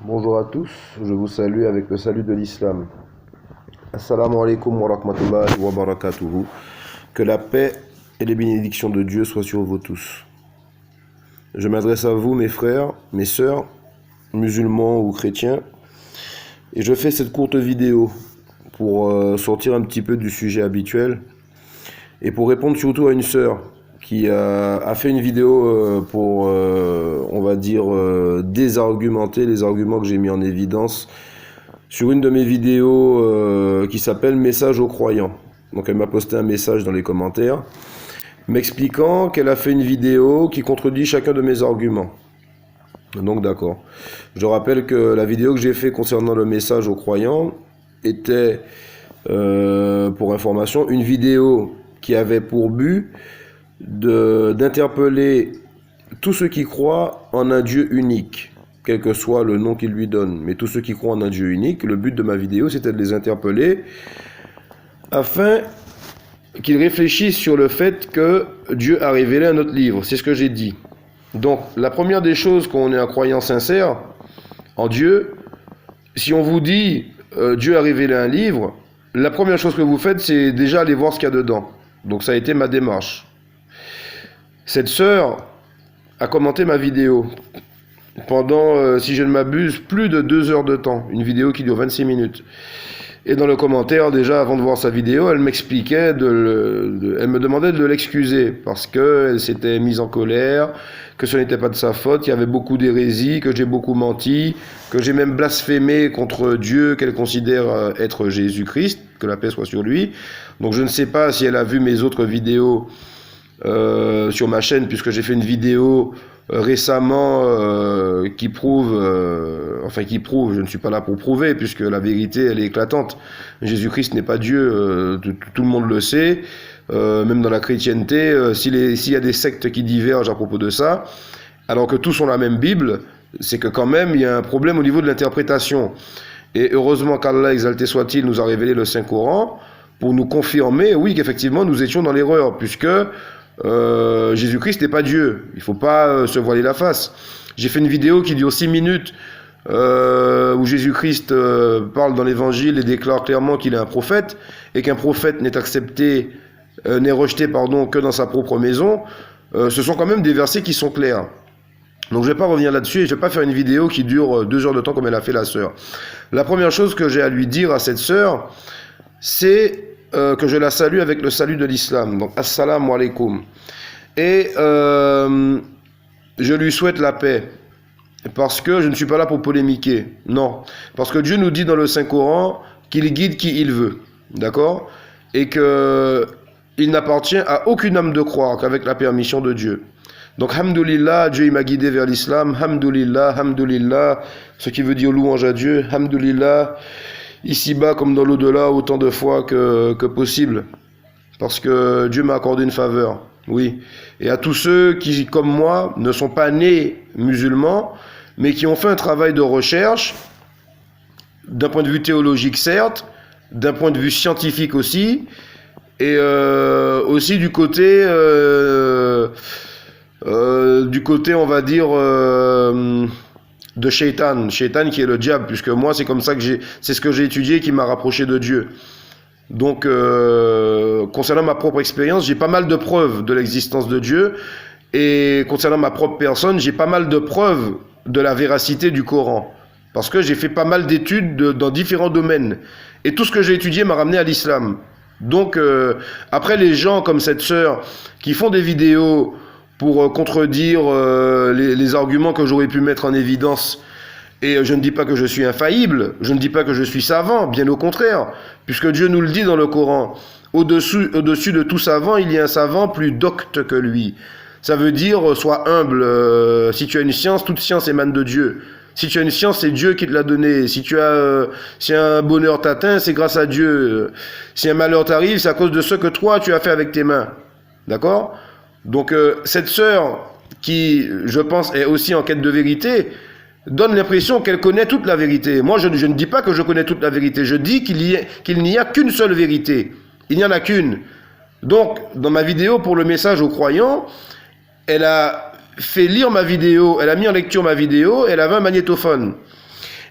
Bonjour à tous, je vous salue avec le salut de l'islam. Assalamu alaikum wa rahmatullahi wa barakatuhu. Que la paix et les bénédictions de Dieu soient sur vous tous. Je m'adresse à vous, mes frères, mes sœurs, musulmans ou chrétiens, et je fais cette courte vidéo pour sortir un petit peu du sujet habituel et pour répondre surtout à une sœur qui a fait une vidéo pour, on va dire, désargumenter les arguments que j'ai mis en évidence sur une de mes vidéos qui s'appelle Message aux croyants. Donc elle m'a posté un message dans les commentaires m'expliquant qu'elle a fait une vidéo qui contredit chacun de mes arguments. Donc d'accord. Je rappelle que la vidéo que j'ai fait concernant le message aux croyants était, pour information, une vidéo qui avait pour but d'interpeller tous ceux qui croient en un Dieu unique, quel que soit le nom qu'ils lui donnent. Mais tous ceux qui croient en un Dieu unique, le but de ma vidéo, c'était de les interpeller afin qu'ils réfléchissent sur le fait que Dieu a révélé un autre livre. C'est ce que j'ai dit. Donc, la première des choses quand on est un croyant sincère en Dieu, si on vous dit Dieu a révélé un livre, la première chose que vous faites, c'est déjà aller voir ce qu'il y a dedans. Donc, ça a été ma démarche. Cette sœur a commenté ma vidéo pendant, si je ne m'abuse, plus de 2 heures de temps. Une vidéo qui dure 26 minutes. Et dans le commentaire, déjà, avant de voir sa vidéo, elle m'expliquait, elle me demandait de l'excuser parce qu'elle s'était mise en colère, que ce n'était pas de sa faute, qu'il y avait beaucoup d'hérésie, que j'ai beaucoup menti, que j'ai même blasphémé contre Dieu qu'elle considère être Jésus-Christ, que la paix soit sur lui. Donc je ne sais pas si elle a vu mes autres vidéos sur ma chaîne, puisque j'ai fait une vidéo récemment qui prouve, je ne suis pas là pour prouver, puisque la vérité elle est éclatante. Jésus-Christ n'est pas Dieu, tout le monde le sait, même dans la chrétienté, s'il y a des sectes qui divergent à propos de ça, alors que tous ont la même Bible, c'est que quand même il y a un problème au niveau de l'interprétation. Et heureusement qu'Allah, exalté soit-il, nous a révélé le Saint-Coran pour nous confirmer, oui, qu'effectivement nous étions dans l'erreur, puisque Jésus-Christ n'est pas Dieu. Il ne faut pas se voiler la face. J'ai fait une vidéo qui dure 6 minutes où Jésus-Christ parle dans l'évangile et déclare clairement qu'il est un prophète et qu'un prophète n'est rejeté que dans sa propre maison. Ce sont quand même des versets qui sont clairs. Donc je ne vais pas revenir là-dessus et je ne vais pas faire une vidéo qui dure 2 heures de temps comme elle a fait la sœur. La première chose que j'ai à lui dire à cette sœur, c'est que je la salue avec le salut de l'islam. Donc, assalamu alaikum. Et je lui souhaite la paix. Parce que je ne suis pas là pour polémiquer. Non. Parce que Dieu nous dit dans le Saint-Coran qu'il guide qui il veut. D'accord? Et qu'il n'appartient à aucune âme de croire qu'avec la permission de Dieu. Donc, hamdoulillah, Dieu il m'a guidé vers l'islam. Hamdoulillah, hamdoulillah. Ce qui veut dire louange à Dieu. Hamdoulillah. Ici-bas comme dans l'au-delà, autant de fois que possible. Parce que Dieu m'a accordé une faveur, oui. Et à tous ceux qui, comme moi, ne sont pas nés musulmans, mais qui ont fait un travail de recherche, d'un point de vue théologique certes, d'un point de vue scientifique aussi, et aussi du côté, on va dire... de Shaitan qui est le diable, puisque moi c'est comme ça que c'est ce que j'ai étudié qui m'a rapproché de Dieu. Donc concernant ma propre expérience, j'ai pas mal de preuves de l'existence de Dieu, et concernant ma propre personne, j'ai pas mal de preuves de la véracité du Coran, parce que j'ai fait pas mal d'études dans différents domaines, et tout ce que j'ai étudié m'a ramené à l'islam. Donc après, les gens comme cette sœur qui font des vidéos pour contredire les arguments que j'aurais pu mettre en évidence. Et je ne dis pas que je suis infaillible, je ne dis pas que je suis savant, bien au contraire, puisque Dieu nous le dit dans le Coran. Au-dessus de tout savant, il y a un savant plus docte que lui. Ça veut dire, sois humble. Si tu as une science, toute science émane de Dieu. Si tu as une science, c'est Dieu qui te l'a donnée. Si un bonheur t'atteint, c'est grâce à Dieu. Si un malheur t'arrive, c'est à cause de ce que toi, tu as fait avec tes mains. D'accord ? Donc cette sœur qui, je pense, est aussi en quête de vérité, donne l'impression qu'elle connaît toute la vérité. Moi, je ne dis pas que je connais toute la vérité. Je dis qu'il n'y a qu'une seule vérité. Il n'y en a qu'une. Donc, dans ma vidéo pour le message aux croyants, elle a fait lire ma vidéo, elle a mis en lecture ma vidéo, elle avait un magnétophone.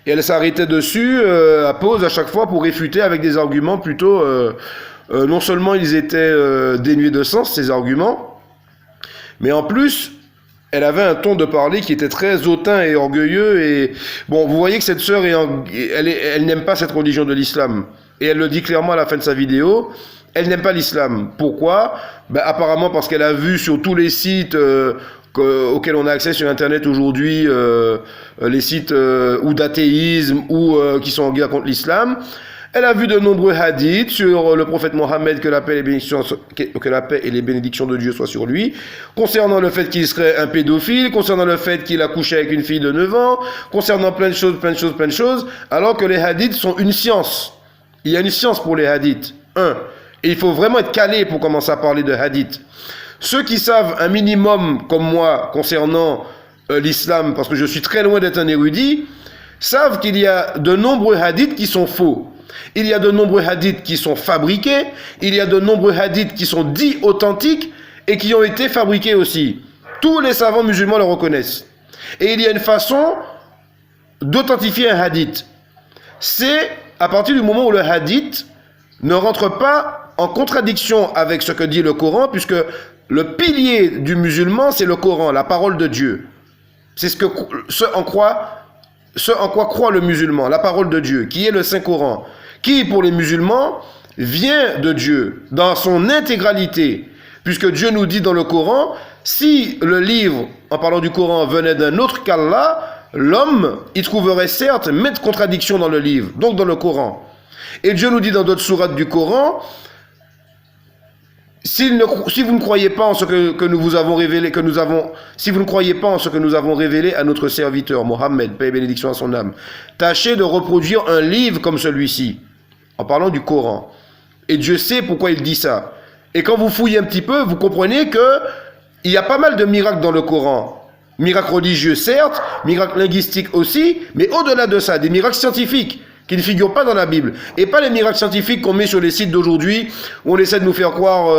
Et elle s'arrêtait dessus à pause à chaque fois pour réfuter avec des arguments plutôt... non seulement ils étaient dénués de sens, ces arguments, mais en plus, elle avait un ton de parler qui était très hautain et orgueilleux. Et bon, vous voyez que cette sœur, elle n'aime pas cette religion de l'islam. Et elle le dit clairement à la fin de sa vidéo. Elle n'aime pas l'islam. Pourquoi? Ben, apparemment parce qu'elle a vu sur tous les sites auxquels on a accès sur Internet aujourd'hui, les sites ou d'athéisme ou qui sont en guerre contre l'islam. Elle a vu de nombreux hadiths sur le prophète Mohammed, que la paix et les bénédictions de Dieu soient sur lui, concernant le fait qu'il serait un pédophile, concernant le fait qu'il a couché avec une fille de 9 ans, concernant plein de choses, alors que les hadiths sont une science. Il y a une science pour les hadiths. Et il faut vraiment être calé pour commencer à parler de hadiths. Ceux qui savent un minimum, comme moi, concernant l'islam, parce que je suis très loin d'être un érudit, savent qu'il y a de nombreux hadiths qui sont faux. Il y a de nombreux hadiths qui sont fabriqués, il y a de nombreux hadiths qui sont dits authentiques et qui ont été fabriqués aussi. Tous les savants musulmans le reconnaissent. Et il y a une façon d'authentifier un hadith. C'est à partir du moment où le hadith ne rentre pas en contradiction avec ce que dit le Coran, puisque le pilier du musulman, c'est le Coran, la parole de Dieu. C'est ce en quoi croit le musulman, la parole de Dieu, qui est le Saint-Coran, qui, pour les musulmans, vient de Dieu, dans son intégralité. Puisque Dieu nous dit dans le Coran, si le livre, en parlant du Coran, venait d'un autre qu'Allah, l'homme, il trouverait certes maintes contradictions dans le livre, donc dans le Coran. Et Dieu nous dit dans d'autres sourates du Coran, si vous ne croyez pas en ce que nous vous avons révélé, si vous ne croyez pas en ce que nous avons révélé à notre serviteur Mohammed, paix et bénédiction à son âme, tâchez de reproduire un livre comme celui-ci, en parlant du Coran. Et Dieu sait pourquoi il dit ça. Et quand vous fouillez un petit peu, vous comprenez que il y a pas mal de miracles dans le Coran. Miracles religieux, certes, miracles linguistiques aussi, mais au-delà de ça, des miracles scientifiques qui ne figurent pas dans la Bible. Et pas les miracles scientifiques qu'on met sur les sites d'aujourd'hui, où on essaie de nous faire croire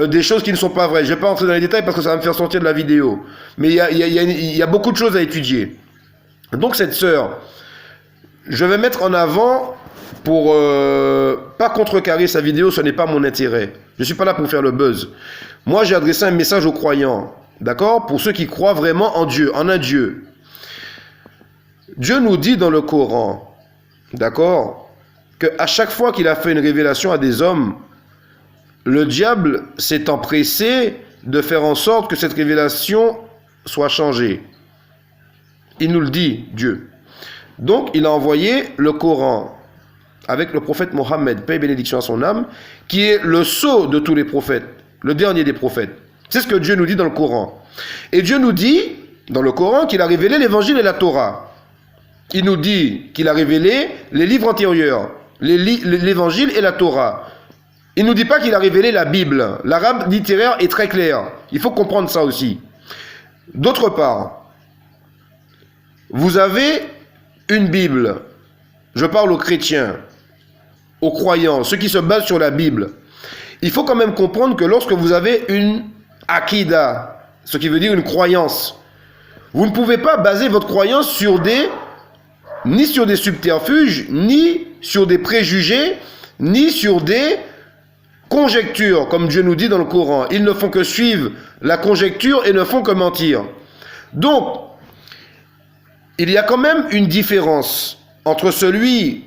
des choses qui ne sont pas vraies. Je ne vais pas entrer dans les détails parce que ça va me faire sortir de la vidéo. Mais il y a beaucoup de choses à étudier. Donc cette sœur, je vais mettre en avant, pour pas contrecarrer sa vidéo, ce n'est pas mon intérêt. Je ne suis pas là pour faire le buzz. Moi, j'ai adressé un message aux croyants, d'accord? Pour ceux qui croient vraiment en Dieu, en un Dieu. Dieu nous dit dans le Coran, d'accord, qu'à chaque fois qu'il a fait une révélation à des hommes, le diable s'est empressé de faire en sorte que cette révélation soit changée. Il nous le dit, Dieu. Donc, il a envoyé le Coran avec le prophète Mohammed, paix et bénédiction à son âme, qui est le sceau de tous les prophètes, le dernier des prophètes. C'est ce que Dieu nous dit dans le Coran. Et Dieu nous dit, dans le Coran, qu'il a révélé l'évangile et la Torah. Il nous dit qu'il a révélé les livres antérieurs, l'évangile et la Torah. Il ne nous dit pas qu'il a révélé la Bible. L'arabe littéraire est très clair. Il faut comprendre ça aussi. D'autre part, vous avez une Bible. Je parle aux chrétiens, aux croyants, ceux qui se basent sur la Bible. Il faut quand même comprendre que lorsque vous avez une akida, ce qui veut dire une croyance, vous ne pouvez pas baser votre croyance ni sur des subterfuges, ni sur des préjugés, ni sur des conjectures, comme Dieu nous dit dans le Coran. Ils ne font que suivre la conjecture et ne font que mentir. Donc, il y a quand même une différence entre celui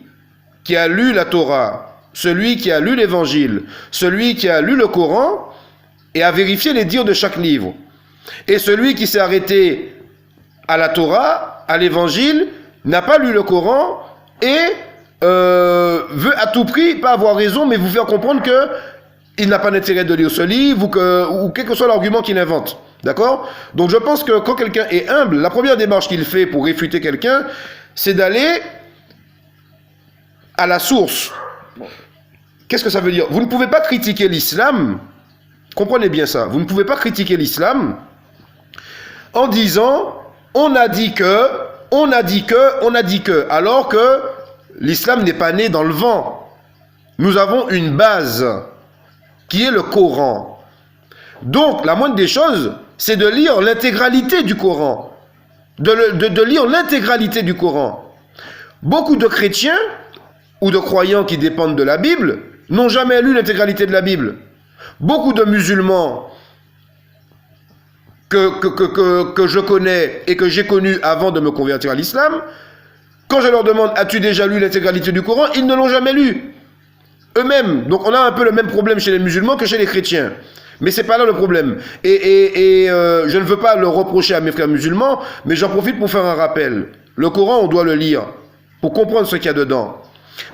qui a lu la Torah, celui qui a lu l'Évangile, celui qui a lu le Coran et a vérifié les dires de chaque livre, et celui qui s'est arrêté à la Torah, à l'Évangile, n'a pas lu le Coran et veut à tout prix, pas avoir raison, mais vous faire comprendre qu'il n'a pas d'intérêt de lire ce livre ou quel que soit l'argument qu'il invente. D'accord? Donc je pense que quand quelqu'un est humble, la première démarche qu'il fait pour réfuter quelqu'un, c'est d'aller à la source. Qu'est-ce que ça veut dire? Vous ne pouvez pas critiquer l'islam, comprenez bien ça, vous ne pouvez pas critiquer l'islam en disant on a dit que, alors que l'islam n'est pas né dans le vent. Nous avons une base qui est le Coran. Donc la moindre des choses, c'est de lire l'intégralité du Coran. De lire l'intégralité du Coran. Beaucoup de chrétiens ou de croyants qui dépendent de la Bible n'ont jamais lu l'intégralité de la Bible. Beaucoup de musulmans que je connais et que j'ai connus avant de me convertir à l'islam, quand je leur demande « As-tu déjà lu l'intégralité du Coran ?», ils ne l'ont jamais lu. Eux-mêmes. Donc on a un peu le même problème chez les musulmans que chez les chrétiens. Mais c'est pas là le problème. Je ne veux pas le reprocher à mes frères musulmans, mais j'en profite pour faire un rappel. Le Coran, on doit le lire pour comprendre ce qu'il y a dedans.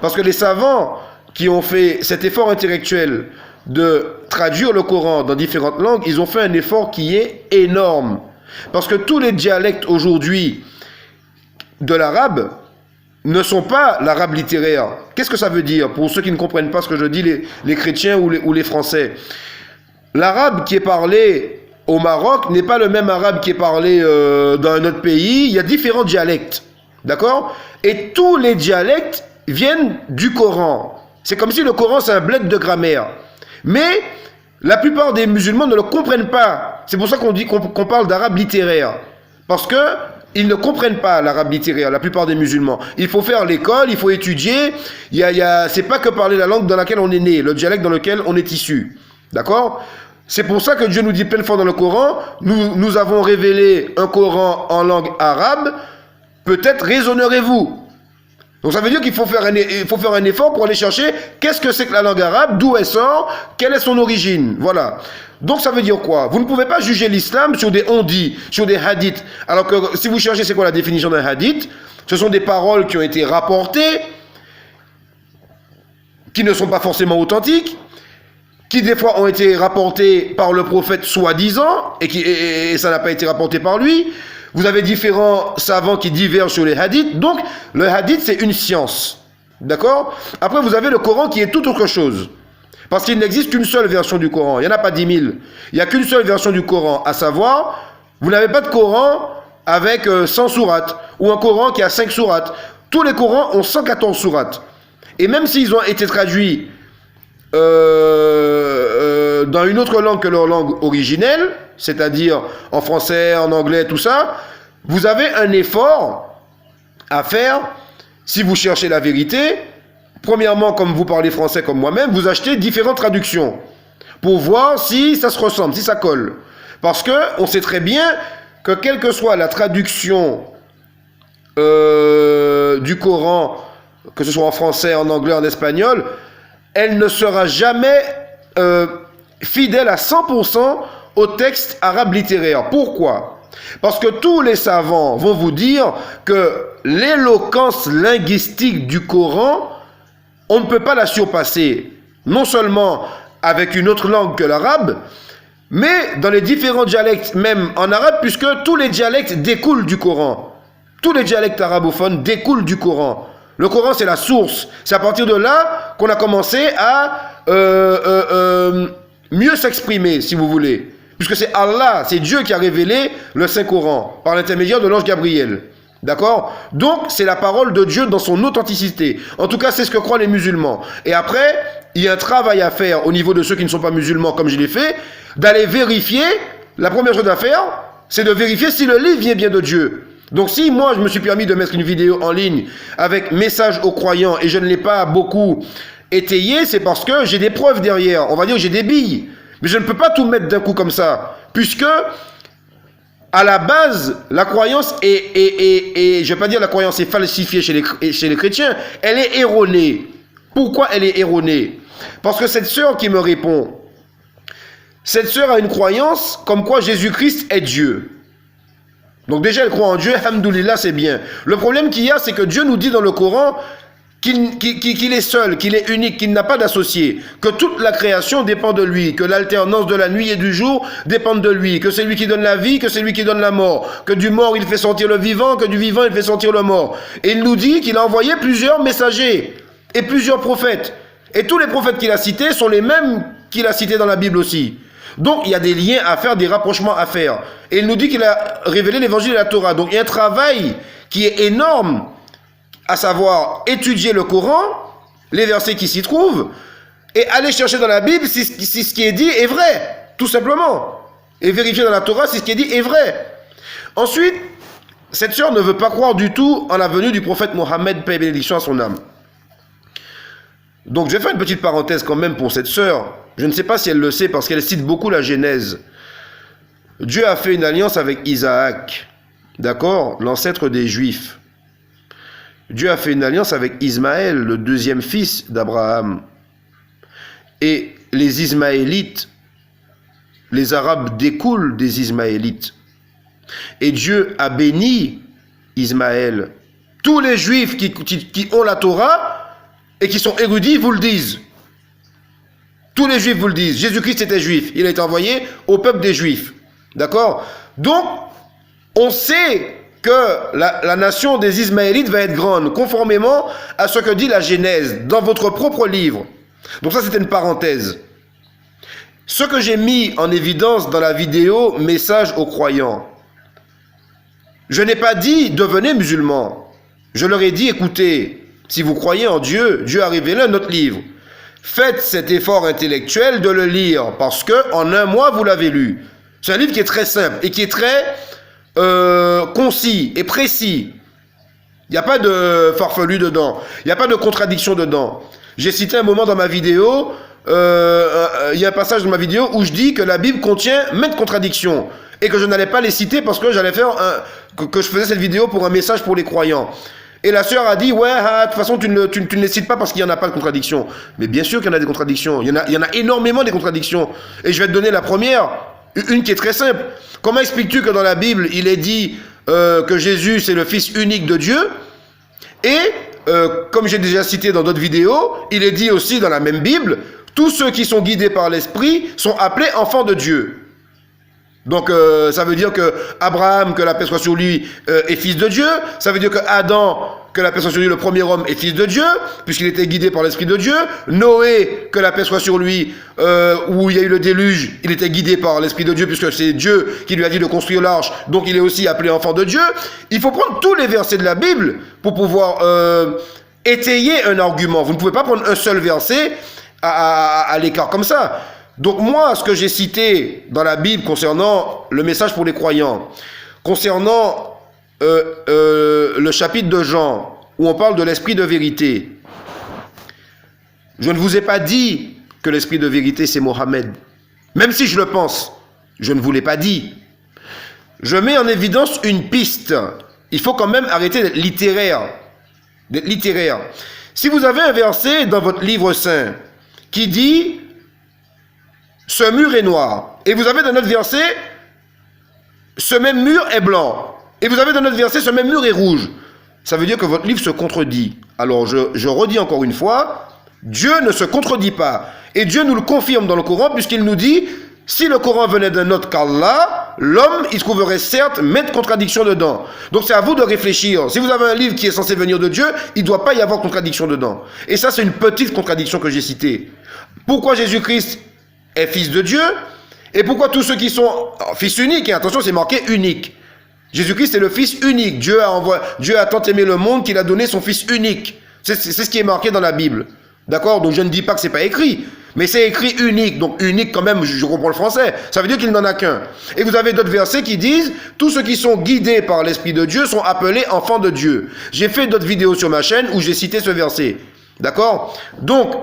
Parce que les savants qui ont fait cet effort intellectuel de traduire le Coran dans différentes langues, ils ont fait un effort qui est énorme. Parce que tous les dialectes aujourd'hui de l'arabe ne sont pas l'arabe littéraire. Qu'est-ce que ça veut dire pour ceux qui ne comprennent pas ce que je dis, les chrétiens ou les Français? L'arabe qui est parlé au Maroc n'est pas le même arabe qui est parlé dans un autre pays. Il y a différents dialectes. D'accord? Et tous les dialectes viennent du Coran. C'est comme si le Coran, c'est un bled de grammaire. Mais la plupart des musulmans ne le comprennent pas. C'est pour ça qu'on dit qu'on parle d'arabe littéraire. Parce que ils ne comprennent pas l'arabe littéraire, la plupart des musulmans. Il faut faire l'école, il faut étudier. C'est pas que parler la langue dans laquelle on est né, le dialecte dans lequel on est issu. D'accord? C'est pour ça que Dieu nous dit plein de fois dans le Coran, nous avons révélé un Coran en langue arabe, peut-être raisonnerez-vous. Donc ça veut dire qu'il faut faire un effort pour aller chercher qu'est-ce que c'est que la langue arabe, d'où elle sort, quelle est son origine. Voilà. Donc ça veut dire quoi? Vous ne pouvez pas juger l'islam sur des on-dit, sur des hadiths. Alors que si vous cherchez c'est quoi la définition d'un hadith, ce sont des paroles qui ont été rapportées, qui ne sont pas forcément authentiques, qui des fois ont été rapportées par le prophète soi-disant, et ça n'a pas été rapporté par lui. Vous avez différents savants qui divergent sur les hadiths. Donc, le hadith, c'est une science. D'accord? Après, vous avez le Coran qui est tout autre chose. Parce qu'il n'existe qu'une seule version du Coran. Il n'y en a pas 10 000. Il n'y a qu'une seule version du Coran. À savoir, vous n'avez pas de Coran avec 100 sourates. Ou un Coran qui a 5 sourates. Tous les Corans ont 114 sourates. Et même s'ils ont été traduits dans une autre langue que leur langue originelle, c'est-à-dire en français, en anglais, tout ça, vous avez un effort à faire si vous cherchez la vérité. Premièrement, comme vous parlez français comme moi-même, vous achetez différentes traductions pour voir si ça se ressemble, si ça colle. Parce qu'on sait très bien que quelle que soit la traduction du Coran, que ce soit en français, en anglais, en espagnol, elle ne sera jamais fidèle à 100% au texte arabe littéraire. Pourquoi? Parce que tous les savants vont vous dire que l'éloquence linguistique du Coran, on ne peut pas la surpasser, non seulement avec une autre langue que l'arabe, mais dans les différents dialectes, même en arabe, puisque tous les dialectes découlent du Coran. Tous les dialectes arabophones découlent du Coran. Le Coran, c'est la source. C'est à partir de là qu'on a commencé à mieux s'exprimer, si vous voulez. Puisque c'est Allah, c'est Dieu qui a révélé le Saint-Coran par l'intermédiaire de l'ange Gabriel. D'accord? Donc, c'est la parole de Dieu dans son authenticité. En tout cas, c'est ce que croient les musulmans. Et après, il y a un travail à faire au niveau de ceux qui ne sont pas musulmans, comme je l'ai fait, d'aller vérifier. La première chose à faire, c'est de vérifier si le livre vient bien de Dieu. Donc si moi je me suis permis de mettre une vidéo en ligne avec message aux croyants et je ne l'ai pas beaucoup étayé, c'est parce que j'ai des preuves derrière. On va dire que j'ai des billes. Mais je ne peux pas tout mettre d'un coup comme ça. Puisque, à la base, la croyance je ne vais pas dire la croyance est falsifiée chez les chrétiens, elle est erronée. Pourquoi elle est erronée? Parce que cette sœur qui me répond, cette sœur a une croyance comme quoi Jésus-Christ est Dieu. Donc déjà, elle croit en Dieu, alhamdoulilah, c'est bien. Le problème qu'il y a, c'est que Dieu nous dit dans le Coran qu'il est seul, qu'il est unique, qu'il n'a pas d'associé, que toute la création dépend de lui, que l'alternance de la nuit et du jour dépend de lui, que c'est lui qui donne la vie, que c'est lui qui donne la mort, que du mort il fait sortir le vivant, que du vivant il fait sortir le mort. Et il nous dit qu'il a envoyé plusieurs messagers et plusieurs prophètes. Et tous les prophètes qu'il a cités sont les mêmes qu'il a cités dans la Bible aussi. Donc il y a des liens à faire, des rapprochements à faire. Et il nous dit qu'il a révélé l'évangile et la Torah. Donc il y a un travail qui est énorme, à savoir étudier le Coran, les versets qui s'y trouvent, et aller chercher dans la Bible si ce qui est dit est vrai, tout simplement. Et vérifier dans la Torah si ce qui est dit est vrai. Ensuite, cette sœur ne veut pas croire du tout en la venue du prophète Mohammed, paix et bénédiction à son âme. Donc je vais faire une petite parenthèse quand même pour cette sœur. Je ne sais pas si elle le sait parce qu'elle cite beaucoup la Genèse. Dieu a fait une alliance avec Isaac, d'accord, l'ancêtre des Juifs. Dieu a fait une alliance avec Ismaël, le deuxième fils d'Abraham. Et les Ismaélites, les Arabes découlent des Ismaélites. Et Dieu a béni Ismaël. Tous les Juifs qui ont la Torah et qui sont érudits vous le disent. Tous les Juifs vous le disent. Jésus-Christ était juif. Il a été envoyé au peuple des Juifs. D'accord? Donc, on sait que la nation des Ismaélites va être grande, conformément à ce que dit la Genèse, dans votre propre livre. Donc ça, c'était une parenthèse. Ce que j'ai mis en évidence dans la vidéo « Message aux croyants », je n'ai pas dit « devenez musulmans ». Je leur ai dit « écoutez, si vous croyez en Dieu, Dieu a révélé notre livre. Faites cet effort intellectuel de le lire, parce que en un mois, vous l'avez lu. » C'est un livre qui est très simple et qui est très concis et précis. Il n'y a pas de farfelu dedans. Il n'y a pas de contradiction dedans. J'ai cité un moment dans ma vidéo, il y a un passage dans ma vidéo où je dis que la Bible contient maintes contradictions et que je n'allais pas les citer parce que j'allais faire que je faisais cette vidéo pour un message pour les croyants. Et la sœur a dit, ouais, de toute façon, tu ne les cites pas parce qu'il n'y en a pas de contradictions. Mais bien sûr qu'il y en a des contradictions. Il y en a énormément des contradictions. Et je vais te donner la première, une qui est très simple. Comment expliques-tu que dans la Bible, il est dit que Jésus, c'est le Fils unique de Dieu? Et, comme j'ai déjà cité dans d'autres vidéos, il est dit aussi dans la même Bible, tous ceux qui sont guidés par l'Esprit sont appelés enfants de Dieu. Donc, ça veut dire que Abraham, que la paix soit sur lui, est fils de Dieu. Ça veut dire que Adam, que la paix soit sur lui, le premier homme, est fils de Dieu, puisqu'il était guidé par l'Esprit de Dieu. Noé, que la paix soit sur lui, où il y a eu le déluge, il était guidé par l'Esprit de Dieu, puisque c'est Dieu qui lui a dit de construire l'arche, donc il est aussi appelé enfant de Dieu. Il faut prendre tous les versets de la Bible pour pouvoir étayer un argument. Vous ne pouvez pas prendre un seul verset à l'écart comme ça. Donc moi, ce que j'ai cité dans la Bible concernant le message pour les croyants, concernant le chapitre de Jean, où on parle de l'esprit de vérité, je ne vous ai pas dit que l'esprit de vérité c'est Mohammed. Même si je le pense, je ne vous l'ai pas dit. Je mets en évidence une piste. Il faut quand même arrêter d'être littéraire. Si vous avez un verset dans votre livre saint qui dit ce mur est noir, et vous avez dans notre verset ce même mur est blanc, et vous avez dans notre verset ce même mur est rouge, ça veut dire que votre livre se contredit. Alors je redis encore une fois, Dieu ne se contredit pas, et Dieu nous le confirme dans le Coran, puisqu'il nous dit, si le Coran venait d'un autre qu'Allah, l'homme il trouverait certes maintes contradictions dedans. Donc c'est à vous de réfléchir. Si vous avez un livre qui est censé venir de Dieu, il ne doit pas y avoir contradiction dedans. Et ça c'est une petite contradiction que j'ai citée. Pourquoi Jésus-Christ est fils de Dieu, et pourquoi tous ceux qui sont fils uniques, et attention c'est marqué unique, Jésus-Christ est le fils unique, Dieu a tant aimé le monde qu'il a donné son fils unique, c'est ce qui est marqué dans la Bible, d'accord? Donc je ne dis pas que c'est pas écrit, mais c'est écrit unique, donc unique quand même, je comprends le français, ça veut dire qu'il n'en a qu'un. Et vous avez d'autres versets qui disent, tous ceux qui sont guidés par l'Esprit de Dieu sont appelés enfants de Dieu. J'ai fait d'autres vidéos sur ma chaîne où j'ai cité ce verset, d'accord? Donc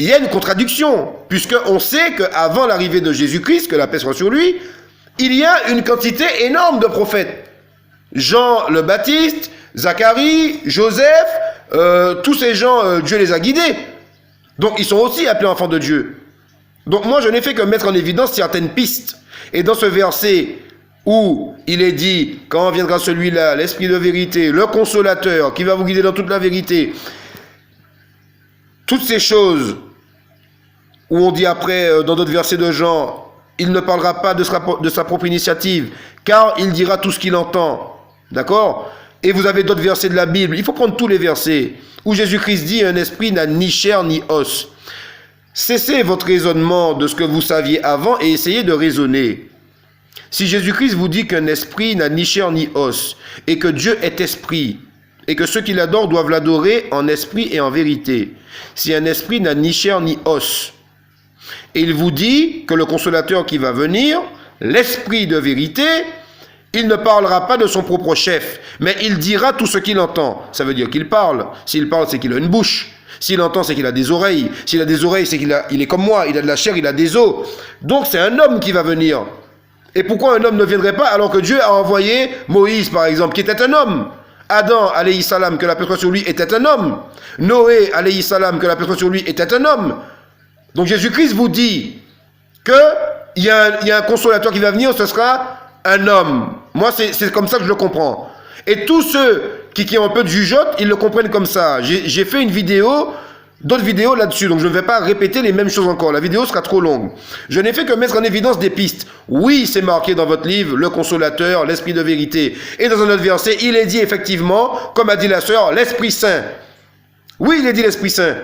il y a une contradiction, puisqu'on sait qu'avant l'arrivée de Jésus-Christ, que la paix soit sur lui, il y a une quantité énorme de prophètes. Jean le Baptiste, Zacharie, Joseph, tous ces gens, Dieu les a guidés. Donc ils sont aussi appelés enfants de Dieu. Donc moi je n'ai fait que mettre en évidence certaines pistes. Et dans ce verset où il est dit, quand viendra celui-là, l'Esprit de vérité, le consolateur, qui va vous guider dans toute la vérité, toutes ces choses où on dit après, dans d'autres versets de Jean, il ne parlera pas de sa propre initiative, car il dira tout ce qu'il entend. D'accord? Et vous avez d'autres versets de la Bible, il faut prendre tous les versets, où Jésus-Christ dit, un esprit n'a ni chair ni os. Cessez votre raisonnement de ce que vous saviez avant et essayez de raisonner. Si Jésus-Christ vous dit qu'un esprit n'a ni chair ni os, et que Dieu est esprit, et que ceux qui l'adorent doivent l'adorer en esprit et en vérité, si un esprit n'a ni chair ni os, et il vous dit que le consolateur qui va venir, l'esprit de vérité, Il ne parlera pas de son propre chef, mais il dira tout ce qu'il entend. Ça veut dire qu'il parle. S'il parle, c'est qu'il a une bouche. S'il entend, c'est qu'il a des oreilles. S'il a des oreilles, c'est il est comme moi. Il a de la chair, il a des os. Donc c'est un homme qui va venir. Et pourquoi un homme ne viendrait pas alors que Dieu a envoyé Moïse, par exemple, qui était un homme? Adam, alayhi salam, que la paix soit sur lui, était un homme. Noé, alayhi salam, que la paix soit sur lui, était un homme. Donc Jésus-Christ vous dit qu'il y a un consolateur qui va venir, ce sera un homme. Moi, c'est comme ça que je le comprends. Et tous ceux qui ont un peu de jugeote, ils le comprennent comme ça. J'ai fait une vidéo, d'autres vidéos là-dessus, donc je ne vais pas répéter les mêmes choses encore. La vidéo sera trop longue. Je n'ai fait que mettre en évidence des pistes. Oui, c'est marqué dans votre livre, le consolateur, l'esprit de vérité. Et dans un autre verset, il est dit effectivement, comme a dit la sœur, l'Esprit Saint. Oui, il est dit l'Esprit Saint.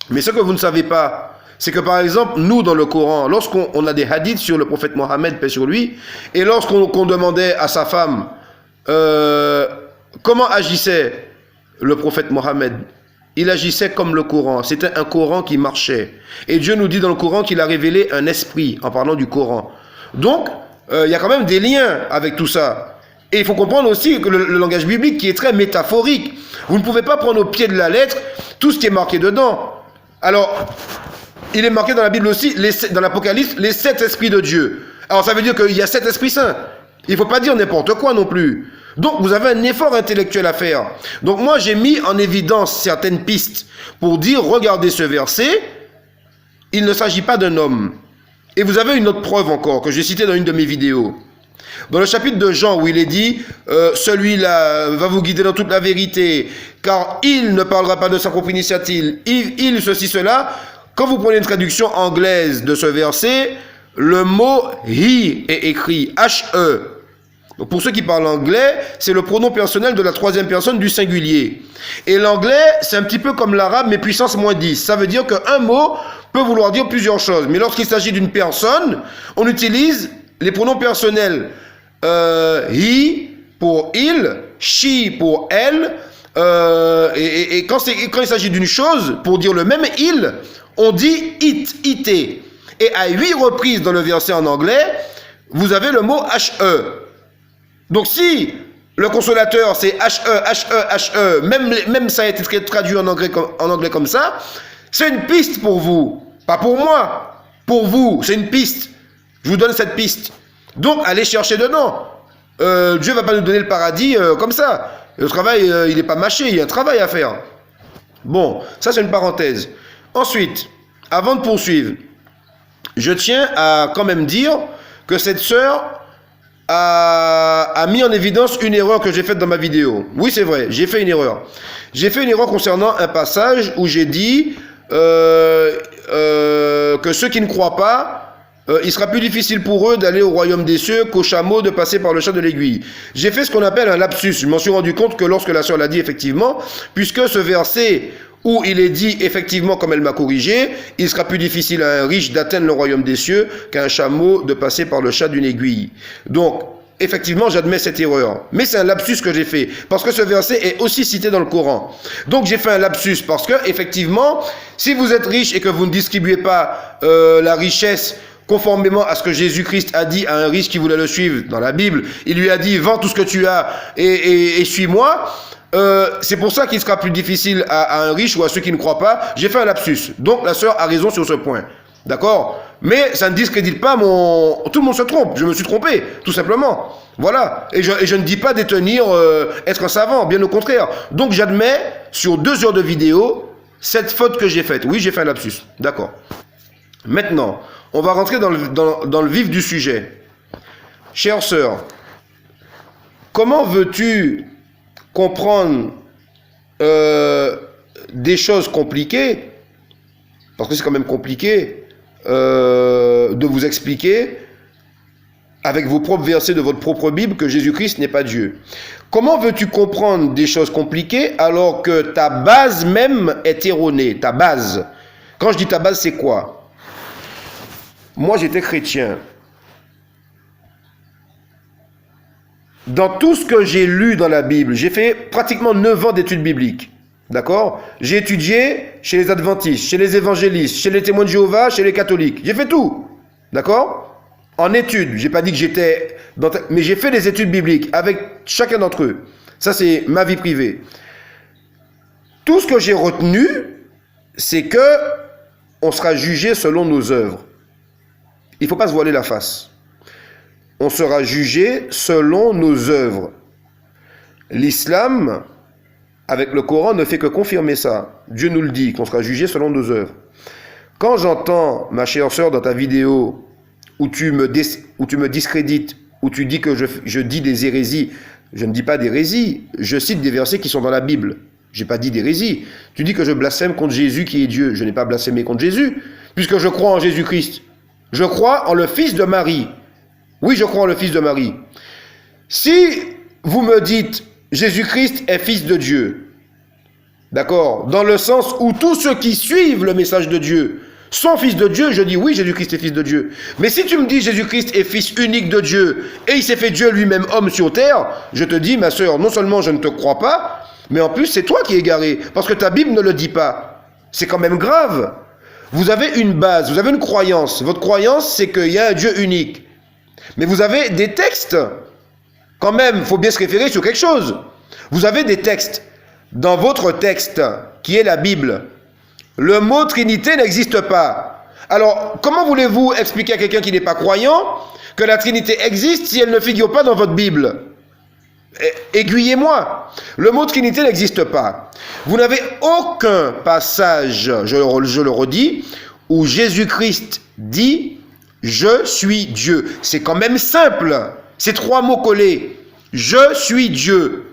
Mais ce que vous ne savez pas, c'est que par exemple, nous dans le Coran, lorsqu'on a des hadiths sur le prophète Mohammed, paix sur lui, et lorsqu'on demandait à sa femme comment agissait le prophète Mohammed, il agissait comme le Coran. C'était un Coran qui marchait. Et Dieu nous dit dans le Coran qu'il a révélé un esprit en parlant du Coran. Donc, il y a quand même des liens avec tout ça. Et il faut comprendre aussi que le langage biblique qui est très métaphorique. Vous ne pouvez pas prendre au pied de la lettre tout ce qui est marqué dedans. Alors, il est marqué dans la Bible aussi, dans l'Apocalypse, les 7 esprits de Dieu. Alors ça veut dire qu'il y a 7 esprits saints. Il ne faut pas dire n'importe quoi non plus. Donc vous avez un effort intellectuel à faire. Donc moi j'ai mis en évidence certaines pistes pour dire, regardez ce verset, il ne s'agit pas d'un homme. Et vous avez une autre preuve encore, que j'ai citée dans une de mes vidéos. Dans le chapitre de Jean où il est dit, celui-là va vous guider dans toute la vérité, car il ne parlera pas de sa propre initiative, il ceci, cela. Quand vous prenez une traduction anglaise de ce verset, le mot « he » est écrit « H-E ». Donc pour ceux qui parlent anglais, c'est le pronom personnel de la troisième personne du singulier. Et l'anglais, c'est un petit peu comme l'arabe, mais puissance moins 10. Ça veut dire qu'un mot peut vouloir dire plusieurs choses. Mais lorsqu'il s'agit d'une personne, on utilise les pronoms personnels « he » pour « il »,« she » pour « elle ». Et quand il s'agit d'une chose, pour dire le même « il », on dit it, ité. Et à 8 reprises dans le verset en anglais, vous avez le mot H-E. Donc si le consolateur c'est H-E, H-E, H-E, même ça a été traduit en anglais comme ça, c'est une piste pour vous. Pas pour moi. Pour vous, c'est une piste. Je vous donne cette piste. Donc allez chercher dedans. Dieu ne va pas nous donner le paradis comme ça. Le travail, il n'est pas mâché, il y a un travail à faire. Bon, ça c'est une parenthèse. Ensuite, avant de poursuivre, je tiens à quand même dire que cette sœur a mis en évidence une erreur que j'ai faite dans ma vidéo. Oui, c'est vrai, j'ai fait une erreur. J'ai fait une erreur concernant un passage où j'ai dit que ceux qui ne croient pas, il sera plus difficile pour eux d'aller au royaume des cieux qu'au chameau de passer par le chat de l'aiguille. J'ai fait ce qu'on appelle un lapsus. Je m'en suis rendu compte que lorsque la sœur l'a dit effectivement, puisque ce verset où il est dit effectivement, comme elle m'a corrigé, il sera plus difficile à un riche d'atteindre le royaume des cieux qu'à un chameau de passer par le chat d'une aiguille. Donc, effectivement, j'admets cette erreur. Mais c'est un lapsus que j'ai fait, parce que ce verset est aussi cité dans le Coran. Donc j'ai fait un lapsus, parce que, effectivement, si vous êtes riche et que vous ne distribuez pas la richesse conformément à ce que Jésus-Christ a dit à un riche qui voulait le suivre dans la Bible, il lui a dit, vends tout ce que tu as et suis-moi. C'est pour ça qu'il sera plus difficile à un riche ou à ceux qui ne croient pas. J'ai fait un lapsus. Donc la sœur a raison sur ce point. D'accord? Mais ça ne discrédite pas mon... Tout le monde se trompe. Je me suis trompé, tout simplement. Voilà. Et je ne dis pas détenir, être un savant, bien au contraire. Donc j'admets, sur 2 heures de vidéo, cette faute que j'ai faite. Oui, j'ai fait un lapsus. D'accord. Maintenant, on va rentrer dans le vif du sujet. Chère sœur, comment veux-tu comprendre des choses compliquées, parce que c'est quand même compliqué de vous expliquer avec vos propres versets de votre propre Bible que Jésus-Christ n'est pas Dieu. Comment veux-tu comprendre des choses compliquées alors que ta base même est erronée, ta base? Quand je dis ta base, c'est quoi? Moi, j'étais chrétien. Dans tout ce que j'ai lu dans la Bible, j'ai fait pratiquement 9 ans d'études bibliques. D'accord? J'ai étudié chez les adventistes, chez les évangélistes, chez les témoins de Jéhovah, chez les catholiques. J'ai fait tout. D'accord? en études. J'ai pas dit que j'étais mais j'ai fait des études bibliques avec chacun d'entre eux. Ça, c'est ma vie privée. Tout ce que j'ai retenu, c'est que on sera jugé selon nos œuvres. Il ne faut pas se voiler la face. On sera jugé selon nos œuvres. L'islam, avec le Coran, ne fait que confirmer ça. Dieu nous le dit, qu'on sera jugé selon nos œuvres. Quand j'entends, ma chère sœur, dans ta vidéo, où tu me discrédites, où tu dis que je dis des hérésies, je ne dis pas d'hérésies, je cite des versets qui sont dans la Bible. Je n'ai pas dit d'hérésie. Tu dis que je blasphème contre Jésus qui est Dieu. Je n'ai pas blasphémé contre Jésus, puisque je crois en Jésus-Christ. Je crois en le Fils de Marie. Oui, je crois en le Fils de Marie. Si vous me dites Jésus-Christ est Fils de Dieu, d'accord, dans le sens où tous ceux qui suivent le message de Dieu sont fils de Dieu, je dis oui, Jésus-Christ est Fils de Dieu. Mais si tu me dis Jésus-Christ est Fils unique de Dieu et il s'est fait Dieu lui-même homme sur terre, je te dis, ma sœur, non seulement je ne te crois pas, mais en plus c'est toi qui es égaré, parce que ta Bible ne le dit pas. C'est quand même grave. Vous avez une base, vous avez une croyance. Votre croyance, c'est qu'il y a un Dieu unique. Mais vous avez des textes. Quand même, il faut bien se référer sur quelque chose. Vous avez des textes. Dans votre texte, qui est la Bible, le mot Trinité n'existe pas. Alors, comment voulez-vous expliquer à quelqu'un qui n'est pas croyant que la Trinité existe si elle ne figure pas dans votre Bible ? Aiguillez-moi. Le mot Trinité n'existe pas. Vous n'avez aucun passage, je le redis, où Jésus-Christ dit « Je suis Dieu ». C'est quand même simple. C'est 3 mots collés. « Je suis Dieu ».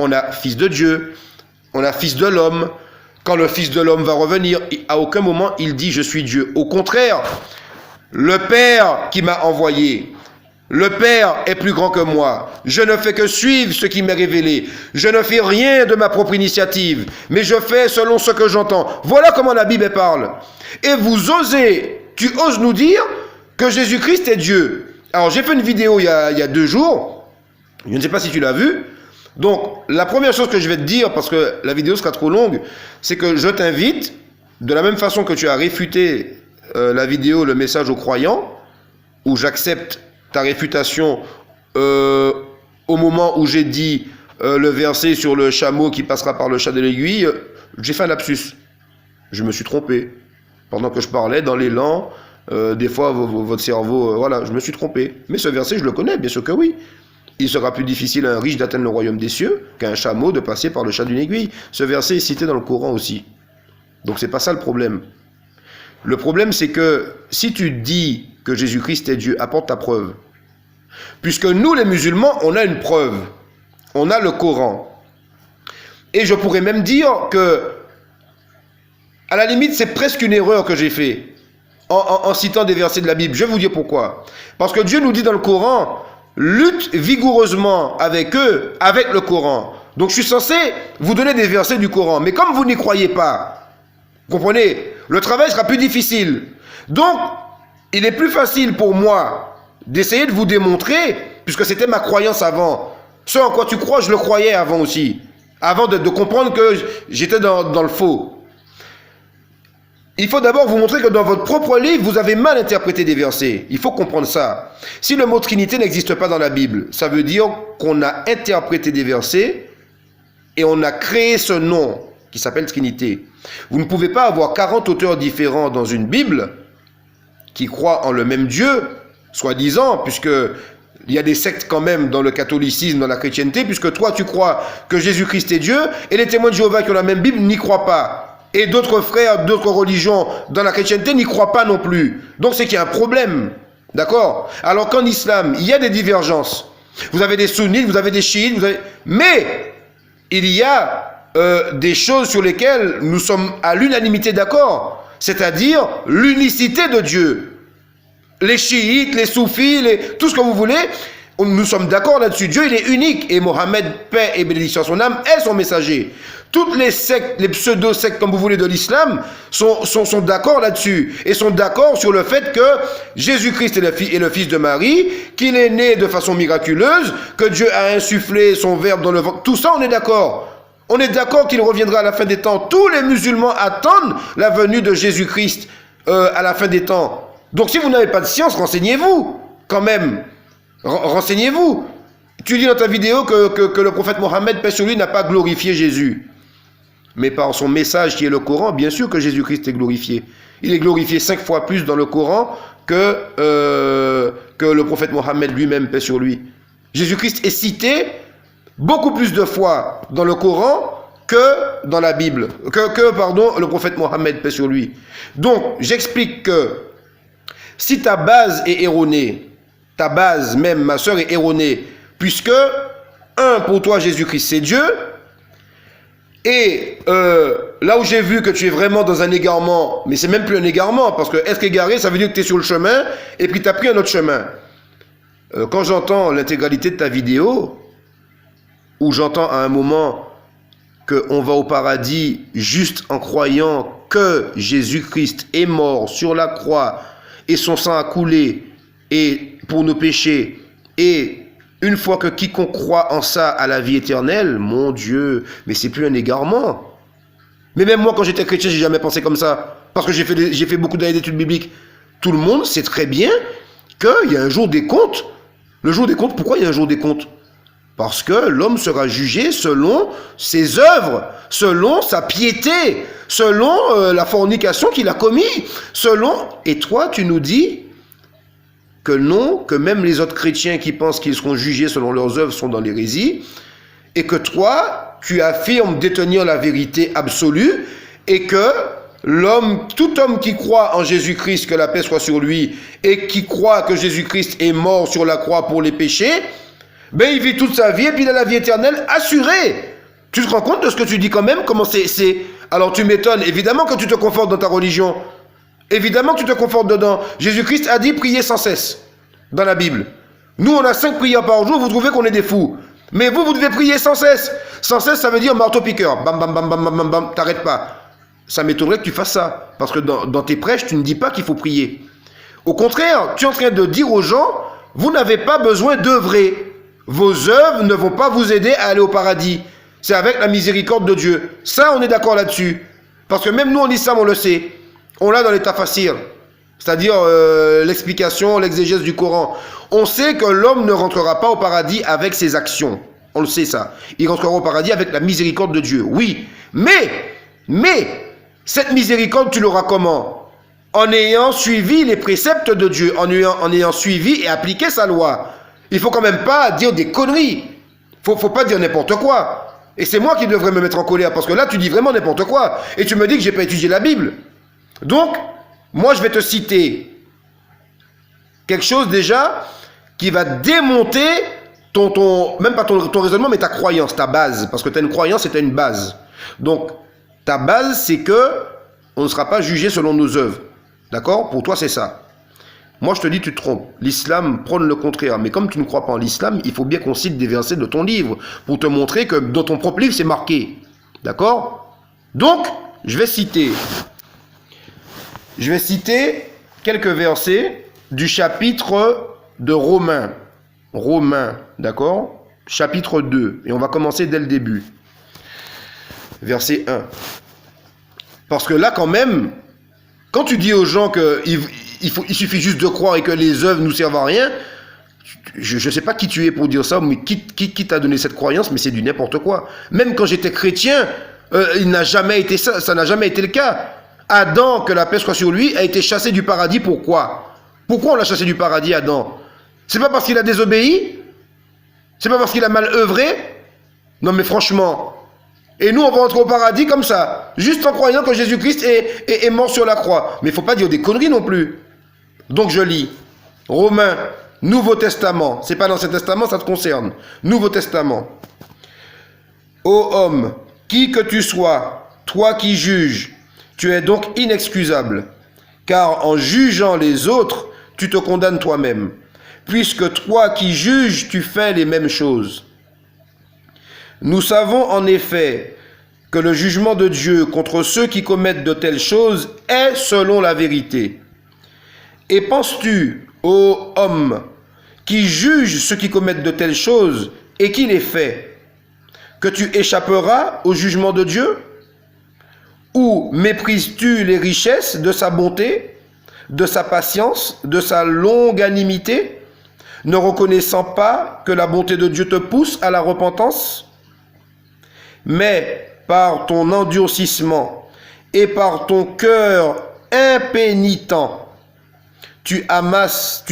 On a Fils de Dieu, on a Fils de l'homme. Quand le Fils de l'homme va revenir, à aucun moment il dit « Je suis Dieu ». Au contraire, le Père qui m'a envoyé, le Père est plus grand que moi. Je ne fais que suivre ce qui m'est révélé. Je ne fais rien de ma propre initiative, mais je fais selon ce que j'entends. Voilà comment la Bible parle. Et tu oses nous dire que Jésus-Christ est Dieu. Alors j'ai fait une vidéo il y a 2 jours. Je ne sais pas si tu l'as vue. Donc la première chose que je vais te dire, parce que la vidéo sera trop longue, c'est que je t'invite, de la même façon que tu as réfuté la vidéo, le message aux croyants, où j'accepte ta réfutation au moment où j'ai dit le verset sur le chameau qui passera par le chat de l'aiguille, j'ai fait un lapsus. Je me suis trompé. Pendant que je parlais, dans l'élan, des fois votre cerveau, voilà, je me suis trompé. Mais ce verset, je le connais, bien sûr que oui. Il sera plus difficile à un riche d'atteindre le royaume des cieux qu'à un chameau de passer par le chat d'une aiguille. Ce verset est cité dans le Coran aussi. Donc c'est pas ça le problème. Le problème, c'est que si tu dis que Jésus-Christ est Dieu, apporte ta preuve. Puisque nous, les musulmans, on a une preuve. On a le Coran. Et je pourrais même dire que, à la limite, c'est presque une erreur que j'ai fait en citant des versets de la Bible. Je vais vous dire pourquoi. Parce que Dieu nous dit dans le Coran, lutte vigoureusement avec eux, avec le Coran. Donc je suis censé vous donner des versets du Coran. Mais comme vous n'y croyez pas, vous comprenez, le travail sera plus difficile. Donc, il est plus facile pour moi d'essayer de vous démontrer, puisque c'était ma croyance avant. Ce en quoi tu crois, je le croyais avant aussi. Avant de comprendre que j'étais dans le faux. Il faut d'abord vous montrer que dans votre propre livre, vous avez mal interprété des versets. Il faut comprendre ça. Si le mot Trinité n'existe pas dans la Bible, ça veut dire qu'on a interprété des versets et on a créé ce nom qui s'appelle Trinité. Vous ne pouvez pas avoir 40 auteurs différents dans une Bible qui croient en le même Dieu, soi-disant, puisque il y a des sectes quand même dans le catholicisme, dans la chrétienté, puisque toi tu crois que Jésus-Christ est Dieu, et les témoins de Jéhovah qui ont la même Bible n'y croient pas. Et d'autres frères, d'autres religions dans la chrétienté n'y croient pas non plus. Donc c'est qu'il y a un problème. D'accord? Alors qu'en islam, il y a des divergences. Vous avez des sunnites, vous avez des chiites, mais il y a des choses sur lesquelles nous sommes à l'unanimité d'accord. C'est-à-dire l'unicité de Dieu. Les chiites, les soufis, tout ce que vous voulez, nous sommes d'accord là-dessus. Dieu, il est unique. Et Mohammed, paix et bénédiction à son âme, est son messager. Toutes les sectes, les pseudo-sectes, comme vous voulez, de l'islam, sont d'accord là-dessus. Et sont d'accord sur le fait que Jésus-Christ est le fils de Marie, qu'il est né de façon miraculeuse, que Dieu a insufflé son verbe dans le ventre. Tout ça, on est d'accord. On est d'accord qu'il reviendra à la fin des temps. Tous les musulmans attendent la venue de Jésus-Christ à la fin des temps. Donc si vous n'avez pas de science, renseignez-vous quand même. Renseignez-vous. Tu dis dans ta vidéo que le prophète Mohammed, paix sur lui, n'a pas glorifié Jésus. Mais par son message qui est le Coran, bien sûr que Jésus-Christ est glorifié. Il est glorifié 5 fois plus dans le Coran que le prophète Mohammed lui-même, paix sur lui. Jésus-Christ est cité beaucoup plus de fois dans le Coran que dans la Bible, le prophète Mohammed, paix sur lui. Donc, j'explique que si ta base est erronée, ta base même, ma soeur, est erronée, puisque, pour toi, Jésus-Christ, c'est Dieu, et là où j'ai vu que tu es vraiment dans un égarement, mais c'est même plus un égarement, parce que être égaré, ça veut dire que tu es sur le chemin, et puis tu as pris un autre chemin. Quand j'entends l'intégralité de ta vidéo, ou j'entends à un moment qu'on va au paradis juste en croyant que Jésus-Christ est mort sur la croix, et son sang a coulé et pour nos péchés, et une fois que quiconque croit en ça a la vie éternelle, mon Dieu, mais c'est plus un égarement. Mais même moi, quand j'étais chrétien, j'ai jamais pensé comme ça, parce que j'ai fait beaucoup d'années d'études bibliques. Tout le monde sait très bien qu'il y a un jour des comptes. Le jour des comptes, pourquoi il y a un jour des comptes? Parce que l'homme sera jugé selon ses œuvres, selon sa piété, selon la fornication qu'il a commis, Et toi, tu nous dis que non, que même les autres chrétiens qui pensent qu'ils seront jugés selon leurs œuvres sont dans l'hérésie, et que toi, tu affirmes détenir la vérité absolue, et que tout homme qui croit en Jésus-Christ, que la paix soit sur lui, et qui croit que Jésus-Christ est mort sur la croix pour les péchés, ben il vit toute sa vie et puis il a la vie éternelle assurée. Tu te rends compte de ce que tu dis quand même? Comment c'est... Alors tu m'étonnes, évidemment que tu te confortes dans ta religion. Évidemment que tu te confortes dedans. Jésus-Christ a dit prier sans cesse dans la Bible. Nous on a 5 prières par jour, vous trouvez qu'on est des fous. Mais vous devez prier sans cesse. Sans cesse, ça veut dire marteau-piqueur. Bam, bam, bam, bam, bam, bam, bam, t'arrêtes pas. Ça m'étonnerait que tu fasses ça. Parce que dans tes prêches, tu ne dis pas qu'il faut prier. Au contraire, tu es en train de dire aux gens, vous n'avez pas besoin d'œuvrer. Vos œuvres ne vont pas vous aider à aller au paradis. C'est avec la miséricorde de Dieu. Ça, on est d'accord là-dessus. Parce que même nous, en islam, on le sait. On l'a dans les tafassirs. C'est-à-dire l'explication, l'exégèse du Coran. On sait que l'homme ne rentrera pas au paradis avec ses actions. On le sait ça. Il rentrera au paradis avec la miséricorde de Dieu. Oui. Mais, cette miséricorde, tu l'auras comment? En ayant suivi les préceptes de Dieu. En ayant suivi et appliqué sa loi. Il faut quand même pas dire des conneries. Faut pas dire n'importe quoi. Et c'est moi qui devrais me mettre en colère, parce que là, tu dis vraiment n'importe quoi. Et tu me dis que j'ai pas étudié la Bible. Donc, moi, je vais te citer quelque chose déjà qui va démonter même pas ton raisonnement, mais ta croyance, ta base. Parce que tu as une croyance et tu as une base. Donc, ta base, c'est que on ne sera pas jugé selon nos œuvres. D'accord? Pour toi, c'est ça. Moi, je te dis, tu te trompes. L'islam prône le contraire. Mais comme tu ne crois pas en l'islam, il faut bien qu'on cite des versets de ton livre pour te montrer que dans ton propre livre, c'est marqué. D'accord? Donc, je vais citer quelques versets du chapitre de Romains. Romains, d'accord? Chapitre 2. Et on va commencer dès le début. Verset 1. Parce que là, quand même, quand tu dis aux gens qu'il suffit juste de croire et que les œuvres ne nous servent à rien, je ne sais pas qui tu es pour dire ça, mais qui t'a donné cette croyance, mais c'est du n'importe quoi. Même quand j'étais chrétien, ça n'a jamais été le cas. Adam, que la paix soit sur lui, a été chassé du paradis. Pourquoi? Pourquoi on l'a chassé du paradis, Adam? C'est pas parce qu'il a désobéi? C'est pas parce qu'il a mal œuvré? Non mais franchement. Et nous, on va entrer au paradis comme ça, juste en croyant que Jésus-Christ est mort sur la croix. Mais il ne faut pas dire des conneries non plus. Donc je lis. Romains, Nouveau Testament. C'est pas l'Ancien Testament, ça te concerne. Nouveau Testament. Ô homme, qui que tu sois, toi qui juges, tu es donc inexcusable. Car en jugeant les autres, tu te condamnes toi-même. Puisque toi qui juges, tu fais les mêmes choses. Nous savons en effet que le jugement de Dieu contre ceux qui commettent de telles choses est selon la vérité. Et penses-tu, ô homme, qui juge ceux qui commettent de telles choses et qui les fait, que tu échapperas au jugement de Dieu? Ou méprises-tu les richesses de sa bonté, de sa patience, de sa longanimité, ne reconnaissant pas que la bonté de Dieu te pousse à la repentance, mais par ton endurcissement et par ton cœur impénitent, tu t'amasses,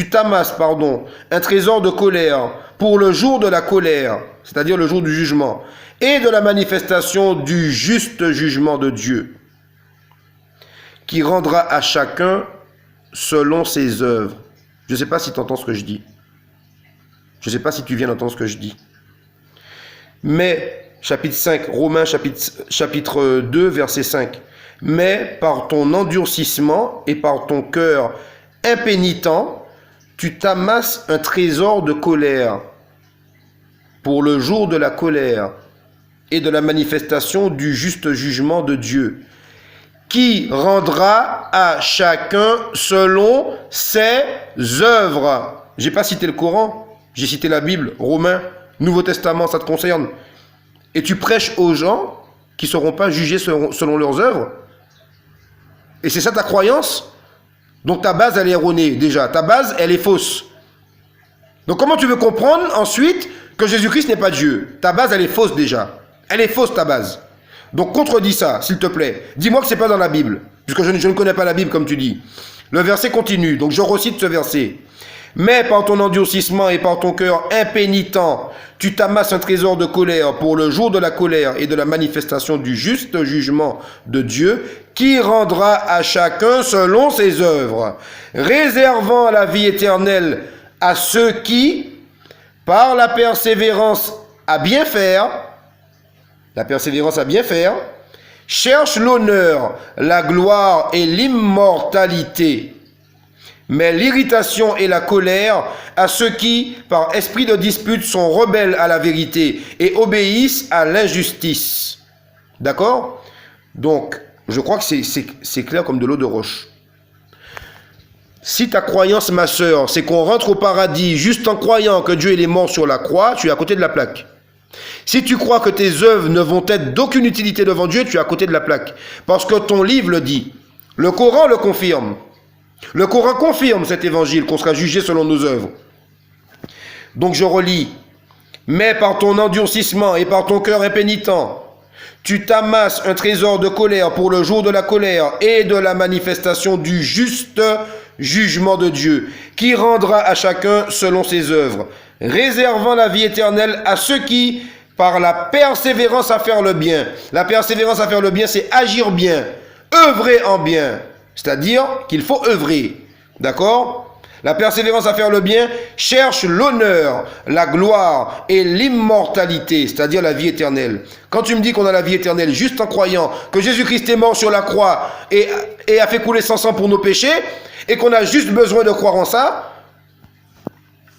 un trésor de colère pour le jour de la colère, c'est-à-dire le jour du jugement, et de la manifestation du juste jugement de Dieu, qui rendra à chacun selon ses œuvres. Je ne sais pas si tu entends ce que je dis. Je ne sais pas si tu viens d'entendre ce que je dis. Mais, chapitre 5, Romains chapitre 2, verset 5. Mais par ton endurcissement et par ton cœur impénitent, tu t'amasses un trésor de colère pour le jour de la colère et de la manifestation du juste jugement de Dieu, qui rendra à chacun selon ses œuvres. J'ai pas cité le Coran, j'ai cité la Bible, Romains, Nouveau Testament, ça te concerne. Et tu prêches aux gens qui ne seront pas jugés selon leurs œuvres. Et c'est ça ta croyance? Donc ta base, elle est erronée déjà. Ta base, elle est fausse. Donc comment tu veux comprendre ensuite que Jésus-Christ n'est pas Dieu? Ta base, elle est fausse déjà. Elle est fausse ta base. Donc contredis ça, s'il te plaît. Dis-moi que ce n'est pas dans la Bible, puisque je ne connais pas la Bible comme tu dis. Le verset continue, donc je recite ce verset. Mais par ton endurcissement et par ton cœur impénitent, tu t'amasses un trésor de colère pour le jour de la colère et de la manifestation du juste jugement de Dieu, qui rendra à chacun selon ses œuvres, réservant la vie éternelle à ceux qui, par la persévérance à bien faire, cherchent l'honneur, la gloire et l'immortalité. Mais l'irritation et la colère à ceux qui, par esprit de dispute, sont rebelles à la vérité et obéissent à l'injustice. D'accord? Donc, je crois que c'est clair comme de l'eau de roche. Si ta croyance, ma sœur, c'est qu'on rentre au paradis juste en croyant que Dieu est mort sur la croix, tu es à côté de la plaque. Si tu crois que tes œuvres ne vont être d'aucune utilité devant Dieu, tu es à côté de la plaque. Parce que ton livre le dit. Le Coran le confirme. Le Coran confirme cet évangile, qu'on sera jugé selon nos œuvres. Donc je relis. Mais par ton endurcissement et par ton cœur impénitent, tu t'amasses un trésor de colère pour le jour de la colère et de la manifestation du juste jugement de Dieu, qui rendra à chacun selon ses œuvres, réservant la vie éternelle à ceux qui, par la persévérance à faire le bien. La persévérance à faire le bien, c'est agir bien, œuvrer en bien. C'est-à-dire qu'il faut œuvrer. D'accord? La persévérance à faire le bien cherche l'honneur, la gloire et l'immortalité, c'est-à-dire la vie éternelle. Quand tu me dis qu'on a la vie éternelle juste en croyant que Jésus-Christ est mort sur la croix et a fait couler son sang pour nos péchés, et qu'on a juste besoin de croire en ça,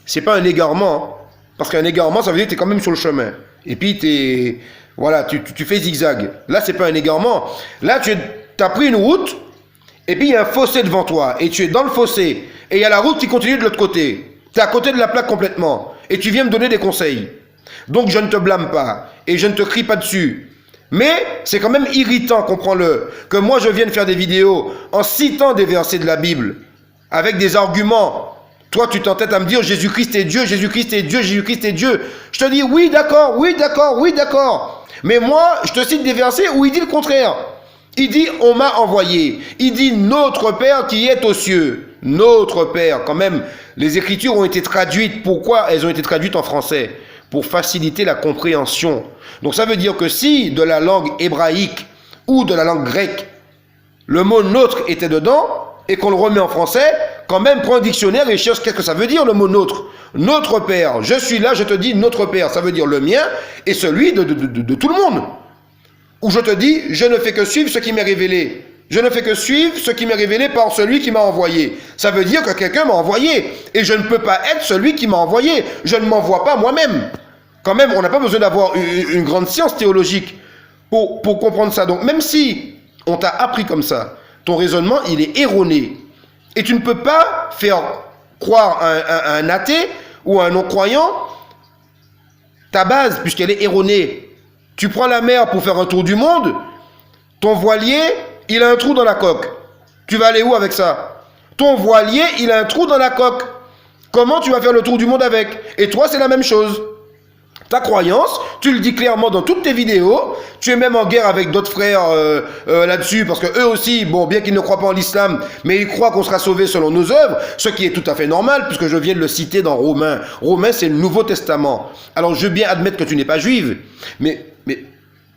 c'est pas un égarement. Hein. Parce qu'un égarement, ça veut dire que tu es quand même sur le chemin. Et puis tu fais zigzag. Là, c'est pas un égarement. Là, tu as pris une route, et puis il y a un fossé devant toi, et tu es dans le fossé, et il y a la route qui continue de l'autre côté. Tu es à côté de la plaque complètement, et tu viens me donner des conseils. Donc je ne te blâme pas, et je ne te crie pas dessus. Mais c'est quand même irritant, comprends-le, que moi je vienne faire des vidéos en citant des versets de la Bible, avec des arguments. Toi, tu t'entêtes à me dire Jésus-Christ est Dieu, Jésus-Christ est Dieu, Jésus-Christ est Dieu. Je te dis oui, d'accord, oui, d'accord, oui, d'accord. Mais moi, je te cite des versets où il dit le contraire. Il dit, on m'a envoyé. Il dit, notre Père qui est aux cieux. Notre Père. Quand même, les Écritures ont été traduites. Pourquoi elles ont été traduites en français? Pour faciliter la compréhension. Donc ça veut dire que si de la langue hébraïque ou de la langue grecque, le mot nôtre était dedans, et qu'on le remet en français, quand même prends un dictionnaire et cherche qu'est-ce que ça veut dire le mot nôtre. Notre Père. Je suis là, je te dis notre Père. Ça veut dire le mien et celui de tout le monde. Où je te dis, je ne fais que suivre ce qui m'est révélé. Je ne fais que suivre ce qui m'est révélé par celui qui m'a envoyé. Ça veut dire que quelqu'un m'a envoyé. Et je ne peux pas être celui qui m'a envoyé. Je ne m'envoie pas moi-même. Quand même, on n'a pas besoin d'avoir une grande science théologique pour comprendre ça. Donc, même si on t'a appris comme ça, ton raisonnement, il est erroné. Et tu ne peux pas faire croire à un athée ou à un non-croyant ta base, puisqu'elle est erronée. Tu prends la mer pour faire un tour du monde, ton voilier, il a un trou dans la coque. Tu vas aller où avec ça? Ton voilier, il a un trou dans la coque. Comment tu vas faire le tour du monde avec? Et toi, c'est la même chose. Ta croyance, tu le dis clairement dans toutes tes vidéos, tu es même en guerre avec d'autres frères là-dessus, parce que eux aussi, bon, bien qu'ils ne croient pas en l'islam, mais ils croient qu'on sera sauvé selon nos œuvres, ce qui est tout à fait normal, puisque je viens de le citer dans Romains. Romains, c'est le Nouveau Testament. Alors, je veux bien admettre que tu n'es pas juive, mais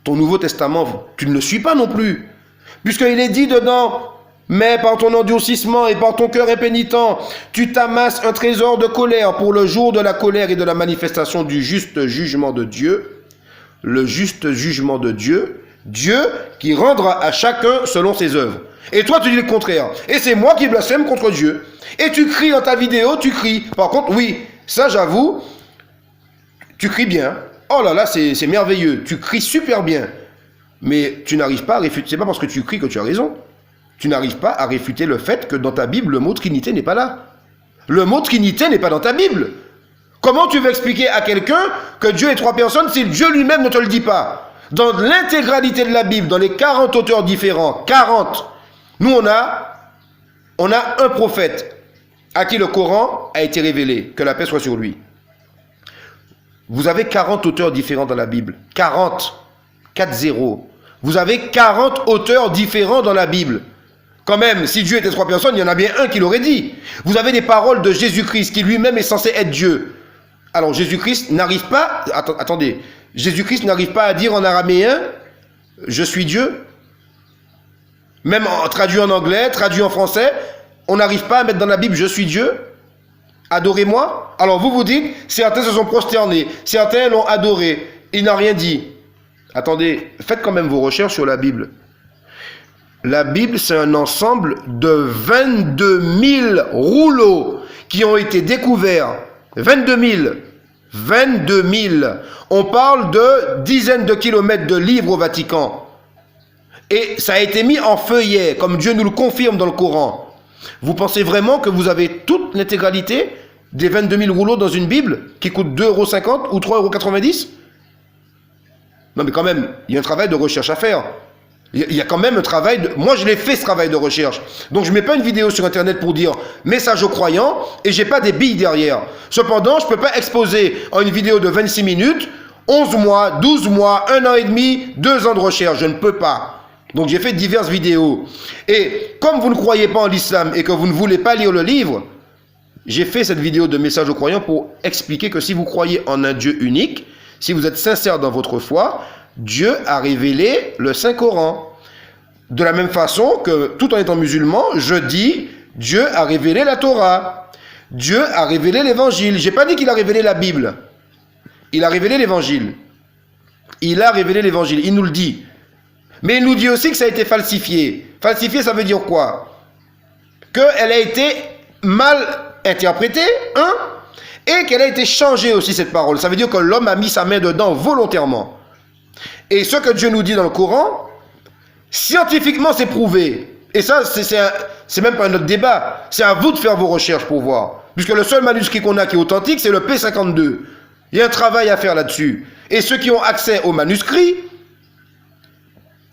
ton Nouveau Testament, tu ne le suis pas non plus, puisqu'il est dit dedans... Mais par ton endurcissement et par ton cœur impénitent, tu t'amasses un trésor de colère pour le jour de la colère et de la manifestation du juste jugement de Dieu. Le juste jugement de Dieu, Dieu qui rendra à chacun selon ses œuvres. Et toi, tu dis le contraire. Et c'est moi qui blasphème contre Dieu. Et tu cries dans ta vidéo, tu cries. Par contre, oui, ça j'avoue, tu cries bien. Oh là là, c'est merveilleux. Tu cries super bien. Mais tu n'arrives pas à réfuter. C'est pas parce que tu cries que tu as raison. Tu n'arrives pas à réfuter le fait que dans ta Bible, le mot Trinité n'est pas là. Le mot Trinité n'est pas dans ta Bible. Comment tu veux expliquer à quelqu'un que Dieu est trois personnes si Dieu lui-même ne te le dit pas? Dans l'intégralité de la Bible, dans les 40 auteurs différents, 40, nous on a un prophète à qui le Coran a été révélé, que la paix soit sur lui. Vous avez 40 auteurs différents dans la Bible. 40. 4-0. Vous avez 40 auteurs différents dans la Bible. Quand même, si Dieu était trois personnes, il y en a bien un qui l'aurait dit. Vous avez des paroles de Jésus-Christ, qui lui-même est censé être Dieu. Alors Jésus-Christ n'arrive pas... Attendez. Jésus-Christ n'arrive pas à dire en araméen « Je suis Dieu ». Même traduit en anglais, traduit en français, on n'arrive pas à mettre dans la Bible « Je suis Dieu ». Adorez-moi. Alors vous dites, certains se sont prosternés, certains l'ont adoré. Il n'a rien dit. Attendez, faites quand même vos recherches sur la Bible. La Bible, c'est un ensemble de 22 000 rouleaux qui ont été découverts. 22 000. 22 000. On parle de dizaines de kilomètres de livres au Vatican. Et ça a été mis en feuillet, comme Dieu nous le confirme dans le Coran. Vous pensez vraiment que vous avez toute l'intégralité des 22 000 rouleaux dans une Bible qui coûte 2,50 € ou 3,90 €? Non mais quand même, il y a un travail de recherche à faire. Il y a quand même un travail de... Moi, je l'ai fait, ce travail de recherche. Donc, je ne mets pas une vidéo sur Internet pour dire message aux croyants et je n'ai pas des billes derrière. Cependant, je ne peux pas exposer en une vidéo de 26 minutes 11 mois, 12 mois, 1 an et demi, 2 ans de recherche. Je ne peux pas. Donc, j'ai fait diverses vidéos. Et comme vous ne croyez pas en l'islam et que vous ne voulez pas lire le livre, j'ai fait cette vidéo de message aux croyants pour expliquer que si vous croyez en un Dieu unique, si vous êtes sincère dans votre foi, Dieu a révélé le Saint-Coran. De la même façon que, tout en étant musulman, je dis, Dieu a révélé la Torah. Dieu a révélé l'Évangile. Je n'ai pas dit qu'il a révélé la Bible. Il a révélé l'Évangile. Il a révélé l'Évangile. Il nous le dit. Mais il nous dit aussi que ça a été falsifié. Falsifié, ça veut dire quoi? Qu'elle a été mal interprétée, et qu'elle a été changée aussi, cette parole. Ça veut dire que l'homme a mis sa main dedans volontairement. Et ce que Dieu nous dit dans le Coran, scientifiquement, c'est prouvé. Et ça, c'est même pas un autre débat. C'est à vous de faire vos recherches pour voir. Puisque le seul manuscrit qu'on a qui est authentique, c'est le P52. Il y a un travail à faire là-dessus. Et ceux qui ont accès au manuscrit,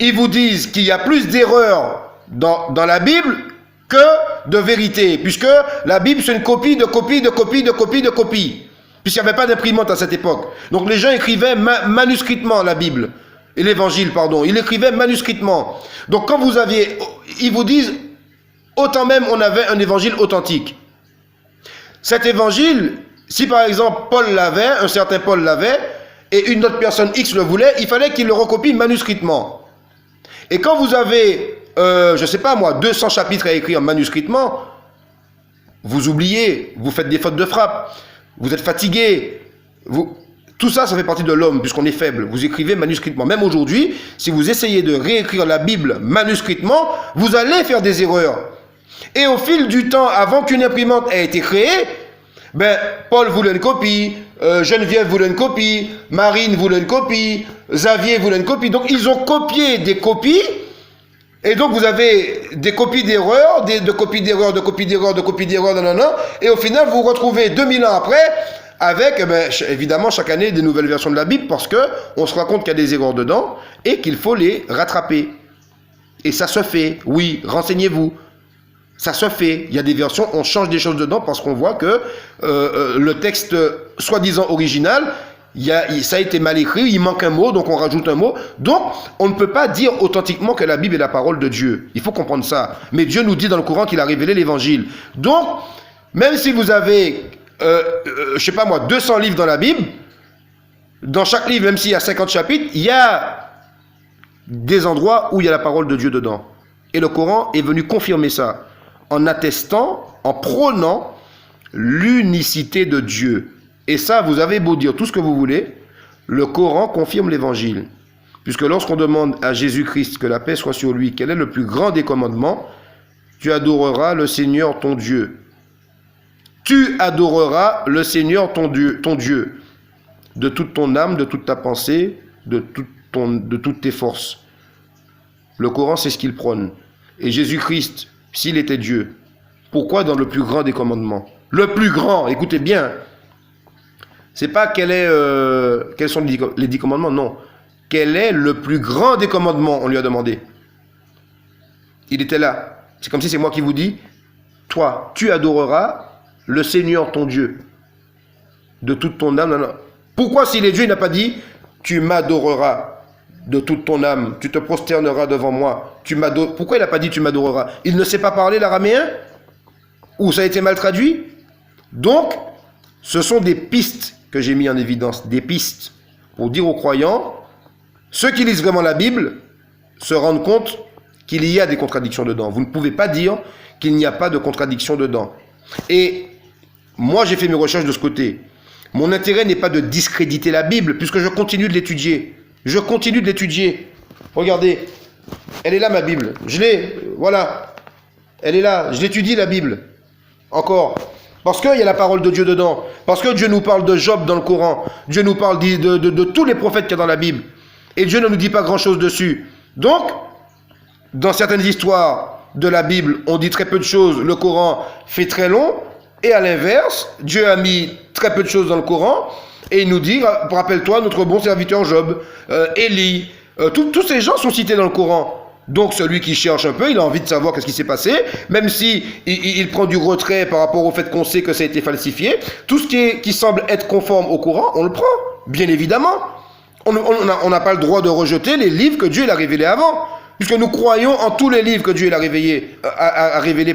ils vous disent qu'il y a plus d'erreurs dans la Bible que de vérité. Puisque la Bible, c'est une copie de copie de copie de copie de copie. Puisqu'il n'y avait pas d'imprimante à cette époque. Donc les gens écrivaient manuscritement la Bible. Et l'Évangile, pardon. Ils l'écrivaient manuscritement. Donc quand vous aviez... Ils vous disent, autant même on avait un Évangile authentique. Cet Évangile, si par exemple Paul l'avait, un certain Paul l'avait, et une autre personne X le voulait, il fallait qu'il le recopie manuscritement. Et quand vous avez, je ne sais pas moi, 200 chapitres à écrire manuscritement, vous oubliez, vous faites des fautes de frappe. Vous êtes fatigué. Tout ça, ça fait partie de l'homme, puisqu'on est faible. Vous écrivez manuscritement. Même aujourd'hui, si vous essayez de réécrire la Bible manuscritement, vous allez faire des erreurs. Et au fil du temps, avant qu'une imprimante ait été créée, Paul voulait une copie, Geneviève voulait une copie, Marine voulait une copie, Xavier voulait une copie. Donc, ils ont copié des copies. Et donc, vous avez des copies d'erreurs, de copies d'erreurs, de copies d'erreurs, de copies d'erreurs, et au final, vous vous retrouvez 2000 ans après avec, évidemment, chaque année, des nouvelles versions de la Bible parce qu'on se rend compte qu'il y a des erreurs dedans et qu'il faut les rattraper. Et ça se fait, oui, renseignez-vous. Ça se fait. Il y a des versions, on change des choses dedans parce qu'on voit que le texte soi-disant original, ça a été mal écrit, il manque un mot, donc on rajoute un mot. Donc, on ne peut pas dire authentiquement que la Bible est la parole de Dieu. Il faut comprendre ça. Mais Dieu nous dit dans le Coran qu'il a révélé l'Évangile. Donc, même si vous avez, je sais pas moi, 200 livres dans la Bible, dans chaque livre, même s'il y a 50 chapitres, il y a des endroits où il y a la parole de Dieu dedans. Et le Coran est venu confirmer ça, en attestant, en prônant l'unicité de Dieu. Et ça, vous avez beau dire tout ce que vous voulez, le Coran confirme l'Évangile. Puisque lorsqu'on demande à Jésus-Christ que la paix soit sur lui, quel est le plus grand des commandements? Tu adoreras le Seigneur ton Dieu. Tu adoreras le Seigneur ton Dieu, de toute ton âme, de toute ta pensée, de toutes tes forces. Le Coran, c'est ce qu'il prône. Et Jésus-Christ, s'il était Dieu, pourquoi dans le plus grand des commandements? Le plus grand, écoutez bien, c'est pas quels sont les 10 commandements, non. Quel est le plus grand des commandements, on lui a demandé. Il était là. C'est comme si c'est moi qui vous dis, toi, tu adoreras le Seigneur ton Dieu, de toute ton âme. Non. Pourquoi s'il est Dieu, il n'a pas dit, tu m'adoreras de toute ton âme, tu te prosterneras devant moi. Pourquoi il n'a pas dit tu m'adoreras? Il ne sait pas parler l'araméen? Ou ça a été mal traduit? Donc, ce sont des pistes que j'ai mis en évidence, des pistes pour dire aux croyants, ceux qui lisent vraiment la Bible se rendent compte qu'il y a des contradictions dedans. Vous ne pouvez pas dire qu'il n'y a pas de contradiction dedans. Et moi, j'ai fait mes recherches de ce côté. Mon intérêt n'est pas de discréditer la Bible, puisque je continue de l'étudier. Je continue de l'étudier. Regardez, elle est là ma Bible. Je l'ai, voilà. Elle est là, je l'étudie la Bible. Encore. Parce qu'il y a la parole de Dieu dedans. Parce que Dieu nous parle de Job dans le Coran. Dieu nous parle de tous les prophètes qu'il y a dans la Bible. Et Dieu ne nous dit pas grand-chose dessus. Donc, dans certaines histoires de la Bible, on dit très peu de choses. Le Coran fait très long. Et à l'inverse, Dieu a mis très peu de choses dans le Coran. Et il nous dit, rappelle-toi, notre bon serviteur Job, Élie, tous ces gens sont cités dans le Coran. Donc celui qui cherche un peu, il a envie de savoir qu'est-ce qui s'est passé, même si il prend du retrait par rapport au fait qu'on sait que ça a été falsifié. Tout ce qui semble être conforme au Coran, on le prend, bien évidemment. On n'a pas le droit de rejeter les livres que Dieu a révélés avant, puisque nous croyons en tous les livres que Dieu a révélés.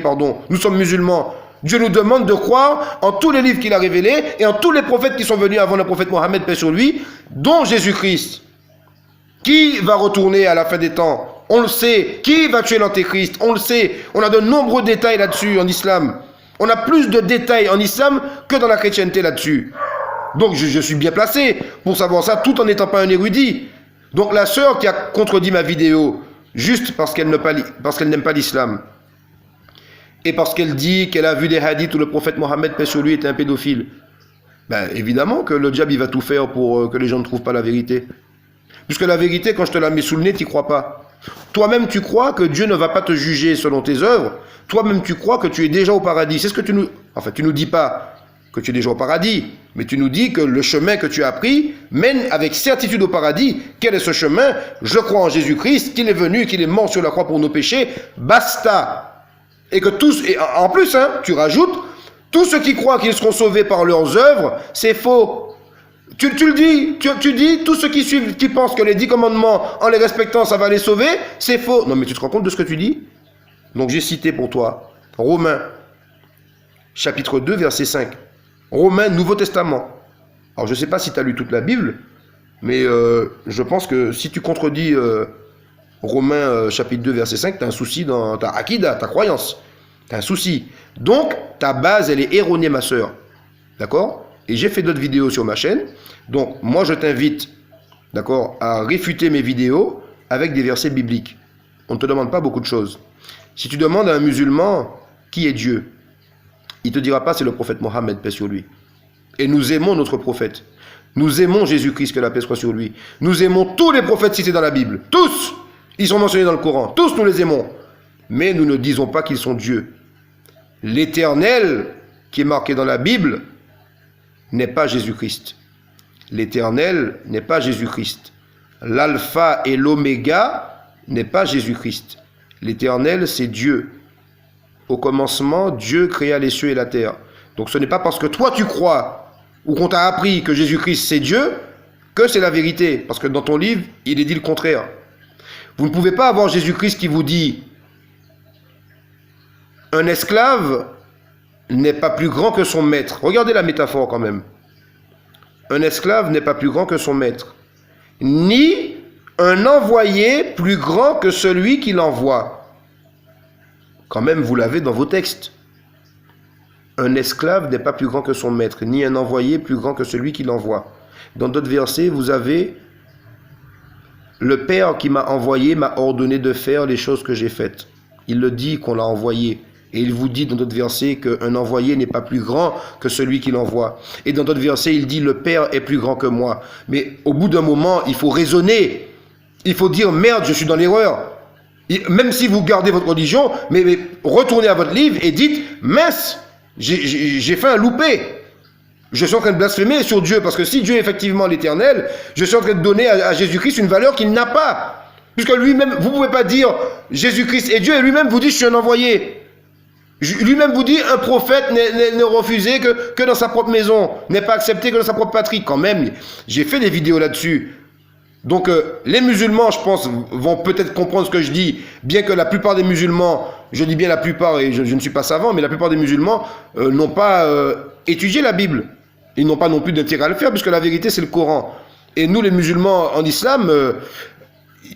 Nous sommes musulmans. Dieu nous demande de croire en tous les livres qu'il a révélés et en tous les prophètes qui sont venus avant le prophète Mohammed, paix sur lui, dont Jésus-Christ. Qui va retourner à la fin des temps? On le sait. Qui va tuer l'antéchrist? On le sait. On a de nombreux détails là-dessus en islam. On a plus de détails en islam que dans la chrétienté là-dessus. Donc je suis bien placé pour savoir ça tout en n'étant pas un érudit. Donc la sœur qui a contredit ma vidéo juste parce qu'elle n'aime pas l'islam et parce qu'elle dit qu'elle a vu des hadiths où le prophète Mohammed, paix sur lui, était un pédophile, ben évidemment que le diable il va tout faire pour que les gens ne trouvent pas la vérité. Puisque la vérité, quand je te la mets sous le nez, tu n'y crois pas. Toi-même, tu crois que Dieu ne va pas te juger selon tes œuvres. Toi-même, tu crois que tu es déjà au paradis. C'est ce que tu nous... Enfin, tu nous dis pas que tu es déjà au paradis, mais tu nous dis que le chemin que tu as pris mène avec certitude au paradis. Quel est ce chemin? Je crois en Jésus-Christ, qu'il est venu, qu'il est mort sur la croix pour nos péchés. Basta. Et que tous... Et en plus, tu rajoutes, tous ceux qui croient qu'ils seront sauvés par leurs œuvres, c'est faux. Tu le dis, tu dis, tous ceux qui suivent, qui pensent que les 10 commandements, en les respectant, ça va les sauver, c'est faux. Non, mais tu te rends compte de ce que tu dis? Donc j'ai cité pour toi, Romains, chapitre 2, verset 5. Romains, Nouveau Testament. Alors je ne sais pas si tu as lu toute la Bible, mais je pense que si tu contredis Romains, chapitre 2, verset 5, tu as un souci dans ta akida, ta croyance. Tu as un souci. Donc, ta base, elle est erronée, ma sœur. D'accord? Et j'ai fait d'autres vidéos sur ma chaîne. Donc, moi, je t'invite, d'accord, à réfuter mes vidéos avec des versets bibliques. On ne te demande pas beaucoup de choses. Si tu demandes à un musulman qui est Dieu, il ne te dira pas c'est le prophète Mohammed, paix sur lui. Et nous aimons notre prophète. Nous aimons Jésus-Christ, que la paix soit sur lui. Nous aimons tous les prophètes cités dans la Bible. Tous! Ils sont mentionnés dans le Coran. Tous, nous les aimons. Mais nous ne disons pas qu'ils sont Dieu. L'Éternel, qui est marqué dans la Bible, n'est pas Jésus-Christ. L'Éternel n'est pas Jésus-Christ. L'Alpha et l'Oméga n'est pas Jésus-Christ. L'Éternel, c'est Dieu. au commencement, Dieu créa les cieux et la terre. Donc ce n'est pas parce que toi tu crois ou qu'on t'a appris que Jésus-Christ c'est Dieu que c'est la vérité. Parce que dans ton livre, il est dit le contraire. Vous ne pouvez pas avoir Jésus-Christ qui vous dit un esclave n'est pas plus grand que son maître. Regardez la métaphore quand même. Un esclave n'est pas plus grand que son maître. Ni un envoyé plus grand que celui qui l'envoie. Quand même, vous l'avez dans vos textes. Un esclave n'est pas plus grand que son maître, ni un envoyé plus grand que celui qui l'envoie. Dans d'autres versets, vous avez le Père qui m'a envoyé m'a ordonné de faire les choses que j'ai faites. Il le dit qu'on l'a envoyé. Et il vous dit dans d'autres versets qu'un envoyé n'est pas plus grand que celui qui l'envoie. Et dans d'autres versets, il dit le Père est plus grand que moi. Mais au bout d'un moment, il faut raisonner. Il faut dire merde, je suis dans l'erreur. Même si vous gardez votre religion, mais retournez à votre livre et dites mince, j'ai fait un loupé. Je suis en train de blasphémer sur Dieu, parce que si Dieu est effectivement l'éternel, je suis en train de donner à Jésus-Christ une valeur qu'il n'a pas. Puisque lui-même, vous ne pouvez pas dire Jésus-Christ est Dieu, et lui-même vous dit je suis un envoyé. Lui-même vous dit un prophète n'est refusé que dans sa propre maison, n'est pas accepté que dans sa propre patrie. Quand même, j'ai fait des vidéos là-dessus. Donc les musulmans, je pense, vont peut-être comprendre ce que je dis, bien que la plupart des musulmans, je dis bien la plupart, et je ne suis pas savant, mais la plupart des musulmans n'ont pas étudié la Bible. Ils n'ont pas non plus d'intérêt à le faire, puisque la vérité, c'est le Coran. Et nous, les musulmans en islam,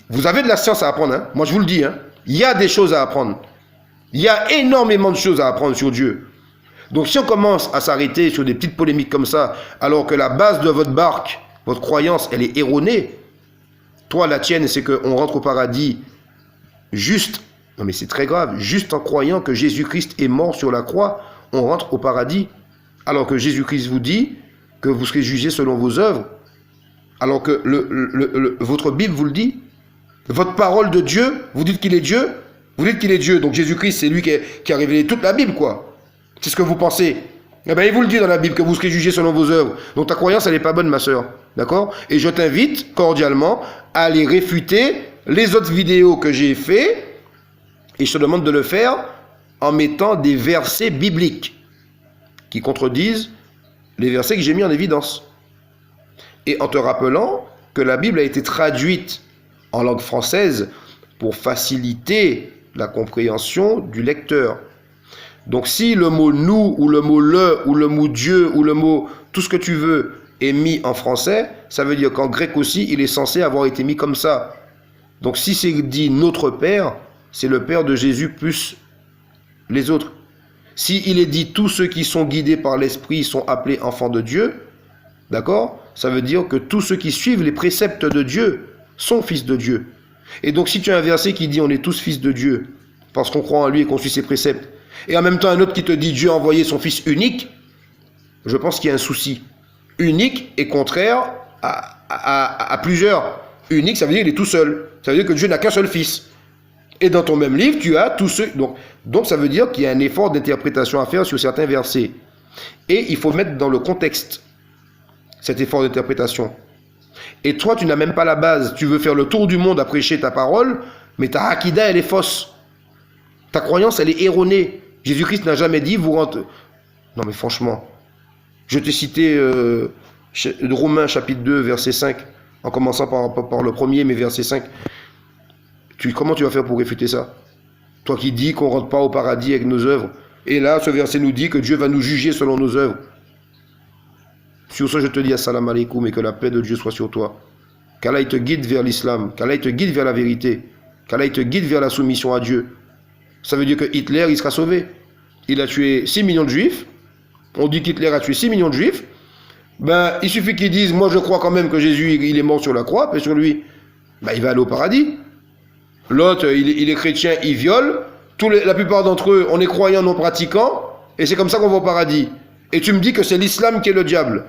vous avez de la science à apprendre. Hein. Moi, je vous le dis, hein. Il y a des choses à apprendre. Il y a énormément de choses à apprendre sur Dieu. Donc, si on commence à s'arrêter sur des petites polémiques comme ça, alors que la base de votre barque, votre croyance, elle est erronée, toi, la tienne, c'est qu'on rentre au paradis juste, non mais c'est très grave, juste en croyant que Jésus-Christ est mort sur la croix, on rentre au paradis. Alors que Jésus-Christ vous dit que vous serez jugé selon vos œuvres. Alors que votre Bible vous le dit. Votre parole de Dieu, vous dites qu'il est Dieu. Vous dites qu'il est Dieu. Donc Jésus-Christ, c'est lui qui a révélé toute la Bible, quoi. C'est ce que vous pensez. Eh bien, il vous le dit dans la Bible que vous serez jugé selon vos œuvres. Donc ta croyance, elle n'est pas bonne, ma sœur. D'accord? Et je t'invite cordialement à aller réfuter les autres vidéos que j'ai faites. Et je te demande de le faire en mettant des versets bibliques qui contredisent les versets que j'ai mis en évidence. Et en te rappelant que la Bible a été traduite en langue française pour faciliter la compréhension du lecteur. Donc si le mot nous, ou le mot le, ou le mot Dieu, ou le mot tout ce que tu veux est mis en français, ça veut dire qu'en grec aussi, il est censé avoir été mis comme ça. Donc si c'est dit notre Père, c'est le Père de Jésus plus les autres. Si il est dit tous ceux qui sont guidés par l'Esprit sont appelés enfants de Dieu, d'accord? Ça veut dire que tous ceux qui suivent les préceptes de Dieu sont fils de Dieu. Et donc si tu as un verset qui dit on est tous fils de Dieu, parce qu'on croit en lui et qu'on suit ses préceptes, et en même temps un autre qui te dit Dieu a envoyé son fils unique, je pense qu'il y a un souci. Unique est contraire à plusieurs. Unique, ça veut dire qu'il est tout seul. Ça veut dire que Dieu n'a qu'un seul fils. Et dans ton même livre, tu as tous ceux... Donc ça veut dire qu'il y a un effort d'interprétation à faire sur certains versets. Et il faut mettre dans le contexte cet effort d'interprétation. Et toi, tu n'as même pas la base. Tu veux faire le tour du monde à prêcher ta parole, mais ta akida, elle est fausse. Ta croyance, elle est erronée. Jésus-Christ n'a jamais dit, vous rentrez... Non mais franchement, je t'ai cité Romains chapitre 2, verset 5, en commençant par le premier, mais verset 5. Comment tu vas faire pour réfuter ça? Toi qui dis qu'on ne rentre pas au paradis avec nos œuvres. Et là, ce verset nous dit que Dieu va nous juger selon nos œuvres. Sur ce, je te dis assalamu alaikum et que la paix de Dieu soit sur toi. Qu'Allah te guide vers l'islam, qu'Allah te guide vers la vérité, qu'Allah te guide vers la soumission à Dieu. Ça veut dire que Hitler, il sera sauvé. Il a tué 6 millions de juifs. On dit qu'Hitler a tué 6 millions de juifs. Ben, il suffit qu'ils disent, moi je crois quand même que Jésus, il est mort sur la croix, et sur lui, ben, il va aller au paradis. L'autre, il est chrétien, il viole. La plupart d'entre eux, on est croyants non pratiquants, et c'est comme ça qu'on va au paradis. Et tu me dis que c'est l'islam qui est le diable,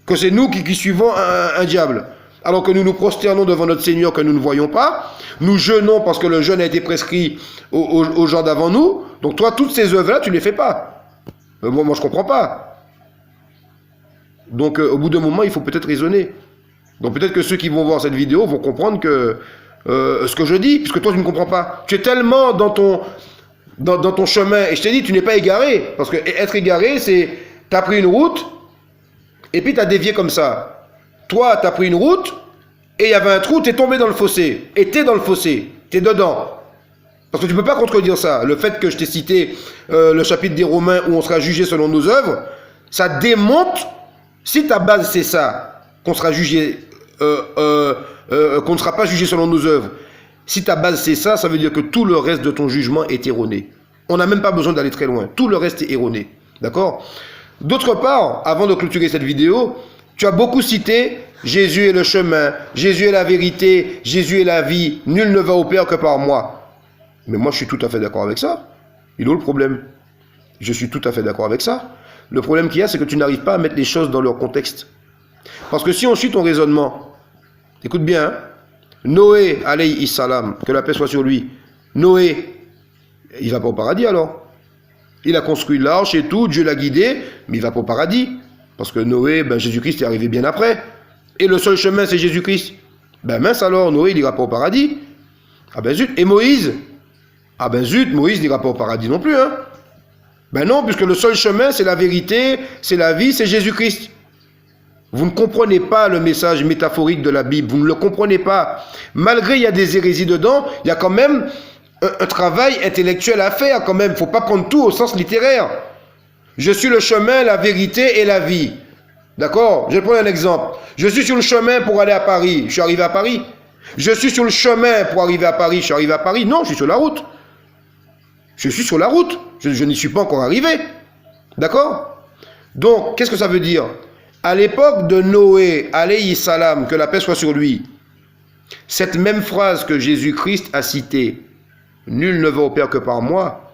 que c'est nous qui suivons un diable. Alors que nous nous prosternons devant notre Seigneur que nous ne voyons pas, nous jeûnons parce que le jeûne a été prescrit aux gens d'avant nous. Donc toi, toutes ces œuvres-là, tu ne les fais pas. Moi, je ne comprends pas. Donc au bout d'un moment, il faut peut-être raisonner. Donc peut-être que ceux qui vont voir cette vidéo vont comprendre que ce que je dis, puisque toi tu ne comprends pas. Tu es tellement dans dans ton chemin. Et je t'ai dit, tu n'es pas égaré. Parce que être égaré, c'est, tu as pris une route, et puis tu as dévié comme ça. Toi, tu as pris une route, et il y avait un trou, tu es tombé dans le fossé. Et tu es dans le fossé, tu es dedans. Parce que tu ne peux pas contredire ça. Le fait que je t'ai cité le chapitre des Romains où on sera jugé selon nos œuvres, ça démontre, si ta base c'est ça, qu'on sera jugé, qu'on ne sera pas jugé selon nos œuvres. Si ta base c'est ça, ça veut dire que tout le reste de ton jugement est erroné. On n'a même pas besoin d'aller très loin. Tout le reste est erroné. D'accord? D'autre part, avant de clôturer cette vidéo, tu as beaucoup cité Jésus est le chemin, Jésus est la vérité, Jésus est la vie, nul ne va au Père que par moi. Mais moi, je suis tout à fait d'accord avec ça. Il est où le problème? Je suis tout à fait d'accord avec ça. Le problème qu'il y a, c'est que tu n'arrives pas à mettre les choses dans leur contexte. Parce que si on suit ton raisonnement, écoute bien, hein, Noé, alayhi salam, que la paix soit sur lui, Noé, il va pas au paradis alors. Il a construit l'arche et tout, Dieu l'a guidé, mais il va pas au paradis. Parce que Noé, Jésus-Christ est arrivé bien après. Et le seul chemin, c'est Jésus-Christ. Mince alors, Noé, il n'ira pas au paradis. Ah ben zut, et Moïse? Ah ben zut, Moïse n'ira pas au paradis non plus, hein. Ben non, puisque le seul chemin, c'est la vérité, c'est la vie, c'est Jésus-Christ. Vous ne comprenez pas le message métaphorique de la Bible, vous ne le comprenez pas. Malgré il y a des hérésies dedans, il y a quand même un travail intellectuel à faire quand même. Il ne faut pas prendre tout au sens littéraire. Je suis le chemin, la vérité et la vie. D'accord? Je vais prendre un exemple. Je suis sur le chemin pour aller à Paris. Je suis arrivé à Paris. Je suis sur le chemin pour arriver à Paris. Je suis arrivé à Paris. Non, je suis sur la route. Je suis sur la route. Je n'y suis pas encore arrivé. D'accord? Donc, qu'est-ce que ça veut dire? À l'époque de Noé, alayhi salam, que la paix soit sur lui, cette même phrase que Jésus-Christ a citée, nul ne va au Père que par moi,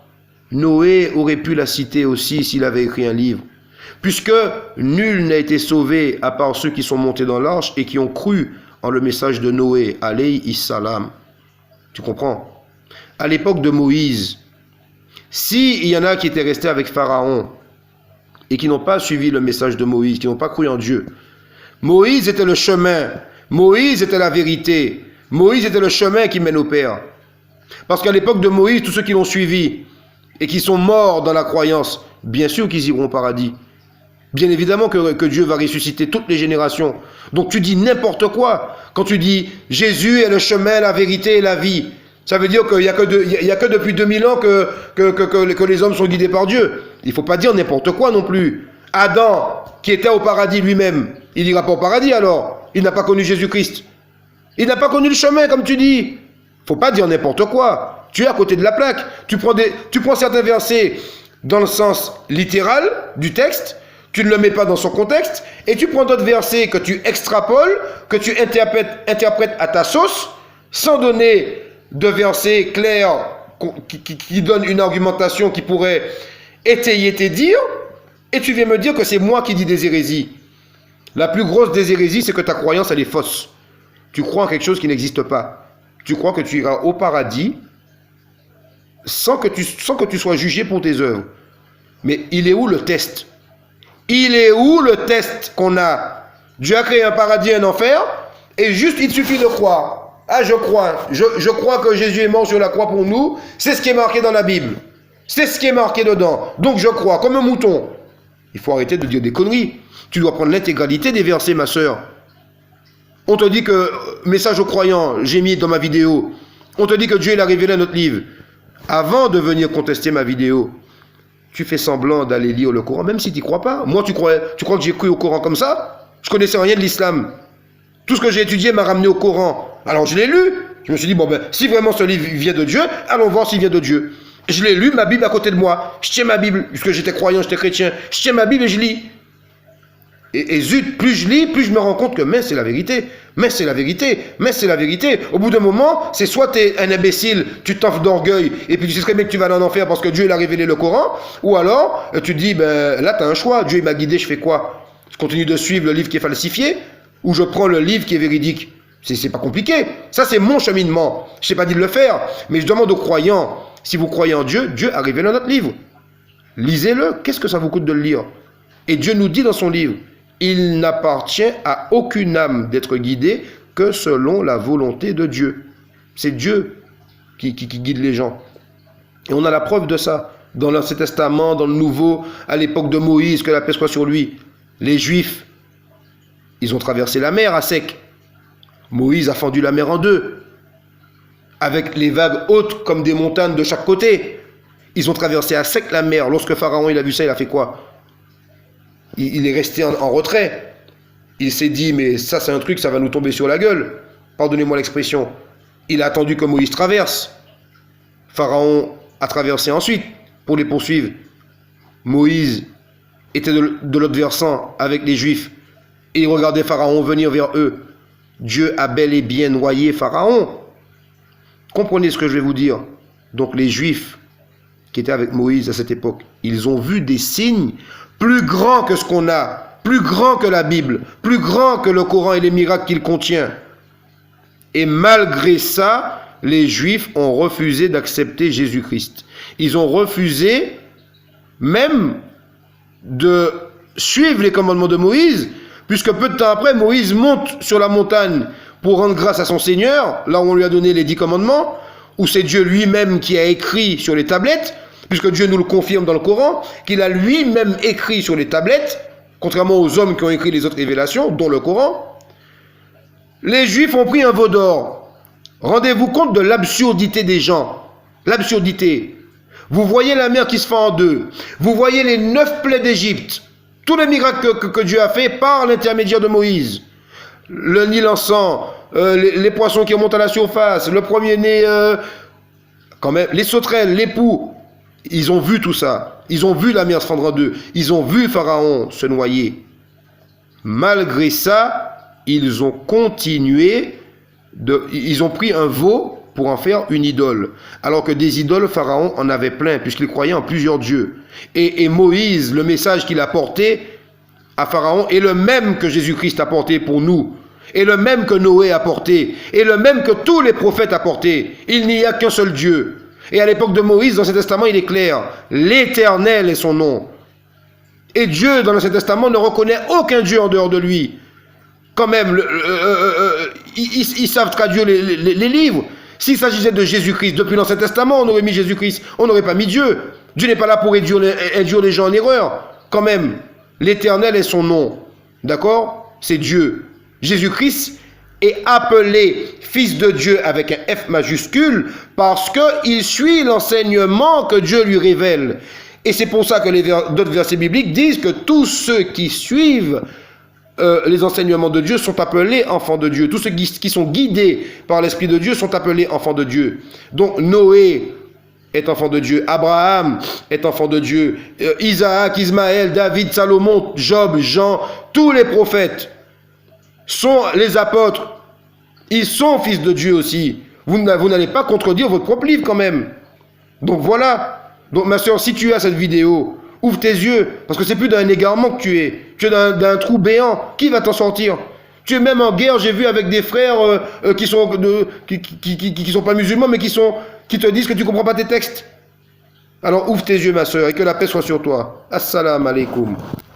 Noé aurait pu la citer aussi s'il avait écrit un livre. Puisque nul n'a été sauvé à part ceux qui sont montés dans l'arche et qui ont cru en le message de Noé, alayhi salam. Tu comprends? À l'époque de Moïse, s'il y en a qui étaient restés avec Pharaon et qui n'ont pas suivi le message de Moïse, qui n'ont pas cru en Dieu, Moïse était le chemin, Moïse était la vérité, Moïse était le chemin qui mène au Père. Parce qu'à l'époque de Moïse, tous ceux qui l'ont suivi et qui sont morts dans la croyance, bien sûr qu'ils iront au paradis. Bien évidemment que Dieu va ressusciter toutes les générations. Donc tu dis n'importe quoi. Quand tu dis Jésus est le chemin, la vérité et la vie, ça veut dire qu'il n'y a que depuis 2000 ans que les hommes sont guidés par Dieu. Il ne faut pas dire n'importe quoi non plus. Adam, qui était au paradis lui-même, il n'ira pas au paradis alors. Il n'a pas connu Jésus-Christ. Il n'a pas connu le chemin, comme tu dis. Il ne faut pas dire n'importe quoi. Tu es à côté de la plaque. Tu prends certains versets dans le sens littéral du texte, tu ne le mets pas dans son contexte, et tu prends d'autres versets que tu extrapoles, que tu interprètes à ta sauce, sans donner de versets clairs qui donnent une argumentation qui pourrait étayer tes dires, et tu viens me dire que c'est moi qui dis des hérésies. La plus grosse des hérésies, c'est que ta croyance, elle est fausse. Tu crois en quelque chose qui n'existe pas. Tu crois que tu iras au paradis sans que tu sois jugé pour tes œuvres. Mais il est où le test? Il est où le test qu'on a? Dieu a créé un paradis et un enfer, et juste il suffit de croire. Ah, je crois que Jésus est mort sur la croix pour nous, c'est ce qui est marqué dans la Bible. C'est ce qui est marqué dedans. Donc je crois, comme un mouton. Il faut arrêter de dire des conneries. Tu dois prendre l'intégralité des versets, ma sœur. On te dit que, message aux croyants, j'ai mis dans ma vidéo, on te dit que Dieu l'a révélé à notre livre. Avant de venir contester ma vidéo, tu fais semblant d'aller lire le Coran, même si tu n'y crois pas. Moi, tu crois que j'ai cru au Coran comme ça? Je connaissais rien de l'islam. Tout ce que j'ai étudié m'a ramené au Coran. Alors je l'ai lu. Je me suis dit, si vraiment ce livre vient de Dieu, allons voir s'il vient de Dieu. Je l'ai lu, ma Bible à côté de moi. Je tiens ma Bible, puisque j'étais croyant, j'étais chrétien. Je tiens ma Bible et je lis. Et zut, plus je lis, plus je me rends compte que c'est la vérité. Mais c'est la vérité. Mais c'est la vérité. Au bout d'un moment, c'est soit tu es un imbécile, tu t'enfles d'orgueil, et puis tu sais très bien que tu vas aller en enfer parce que Dieu il a révélé le Coran, ou alors tu te dis, là tu as un choix. Dieu il m'a guidé, je fais quoi? Je continue de suivre le livre qui est falsifié, ou je prends le livre qui est véridique? C'est pas compliqué. Ça, c'est mon cheminement. Je n'ai pas dit de le faire, mais je demande aux croyants, si vous croyez en Dieu, Dieu a révélé notre livre. Lisez-le. Qu'est-ce que ça vous coûte de le lire? Et Dieu nous dit dans son livre, il n'appartient à aucune âme d'être guidée que selon la volonté de Dieu. C'est Dieu qui guide les gens. Et on a la preuve de ça. Dans l'Ancien Testament, dans le Nouveau, à l'époque de Moïse, que la paix soit sur lui. Les Juifs, ils ont traversé la mer à sec. Moïse a fendu la mer en deux, avec les vagues hautes comme des montagnes de chaque côté. Ils ont traversé à sec la mer. Lorsque Pharaon il a vu ça, il a fait quoi? Il est resté en retrait. Il s'est dit, mais ça c'est un truc, ça va nous tomber sur la gueule. Pardonnez-moi l'expression. Il a attendu que Moïse traverse. Pharaon a traversé ensuite pour les poursuivre. Moïse était de l'autre versant avec les Juifs. Et il regardait Pharaon venir vers eux. Dieu a bel et bien noyé Pharaon. Comprenez ce que je vais vous dire. Donc les Juifs qui étaient avec Moïse à cette époque, ils ont vu des signes plus grands que ce qu'on a, plus grands que la Bible, plus grands que le Coran et les miracles qu'il contient. Et malgré ça, les Juifs ont refusé d'accepter Jésus-Christ. Ils ont refusé même de suivre les commandements de Moïse, puisque peu de temps après, Moïse monte sur la montagne pour rendre grâce à son Seigneur, là où on lui a donné les 10 commandements, où c'est Dieu lui-même qui a écrit sur les tablettes, puisque Dieu nous le confirme dans le Coran, qu'il a lui-même écrit sur les tablettes, contrairement aux hommes qui ont écrit les autres révélations, dont le Coran. Les Juifs ont pris un veau d'or. Rendez-vous compte de l'absurdité des gens. L'absurdité. Vous voyez la mer qui se fend en deux. Vous voyez les 9 plaies d'Égypte. Tous les miracles que Dieu a fait par l'intermédiaire de Moïse. Le Nil en sang, les poissons qui remontent à la surface, le premier-né, quand même, les sauterelles, les poux. Ils ont vu tout ça. Ils ont vu la mer se fendre en deux. Ils ont vu Pharaon se noyer. Malgré ça, ils ont continué, ils ont pris un veau pour en faire une idole. Alors que des idoles, Pharaon en avait plein, puisqu'il croyait en plusieurs dieux. Et Moïse, le message qu'il a porté à Pharaon, est le même que Jésus-Christ a porté pour nous. Et le même que Noé a porté. Et le même que tous les prophètes a porté. Il n'y a qu'un seul Dieu. Et à l'époque de Moïse, dans l'Ancien Testament, il est clair. L'Éternel est son nom. Et Dieu, dans l'Ancien Testament, ne reconnaît aucun Dieu en dehors de lui. Quand même, ils savent traduire les livres. S'il s'agissait de Jésus-Christ, depuis l'Ancien Testament, on aurait mis Jésus-Christ. On n'aurait pas mis Dieu. Dieu n'est pas là pour induire les gens en erreur. Quand même, l'Éternel est son nom. D'accord? C'est Dieu. Jésus-Christ est appelé Fils de Dieu avec un F majuscule parce qu'il suit l'enseignement que Dieu lui révèle. Et c'est pour ça que d'autres versets bibliques disent que tous ceux qui suivent les enseignements de Dieu sont appelés enfants de Dieu. Tous ceux qui sont guidés par l'Esprit de Dieu sont appelés enfants de Dieu. Donc Noé est enfant de Dieu, Abraham est enfant de Dieu, Isaac, Ismaël, David, Salomon, Job, Jean, tous les prophètes sont les apôtres. Ils sont fils de Dieu aussi. Vous n'allez pas contredire votre propre livre quand même. Donc voilà. Donc ma soeur, si tu as cette vidéo, ouvre tes yeux, parce que c'est plus d'un égarement que tu es. Tu es d'un trou béant. Qui va t'en sortir? Tu es même en guerre, j'ai vu avec des frères qui sont pas musulmans, mais qui te disent que tu ne comprends pas tes textes. Alors ouvre tes yeux, ma soeur, et que la paix soit sur toi. Assalamu alaikum.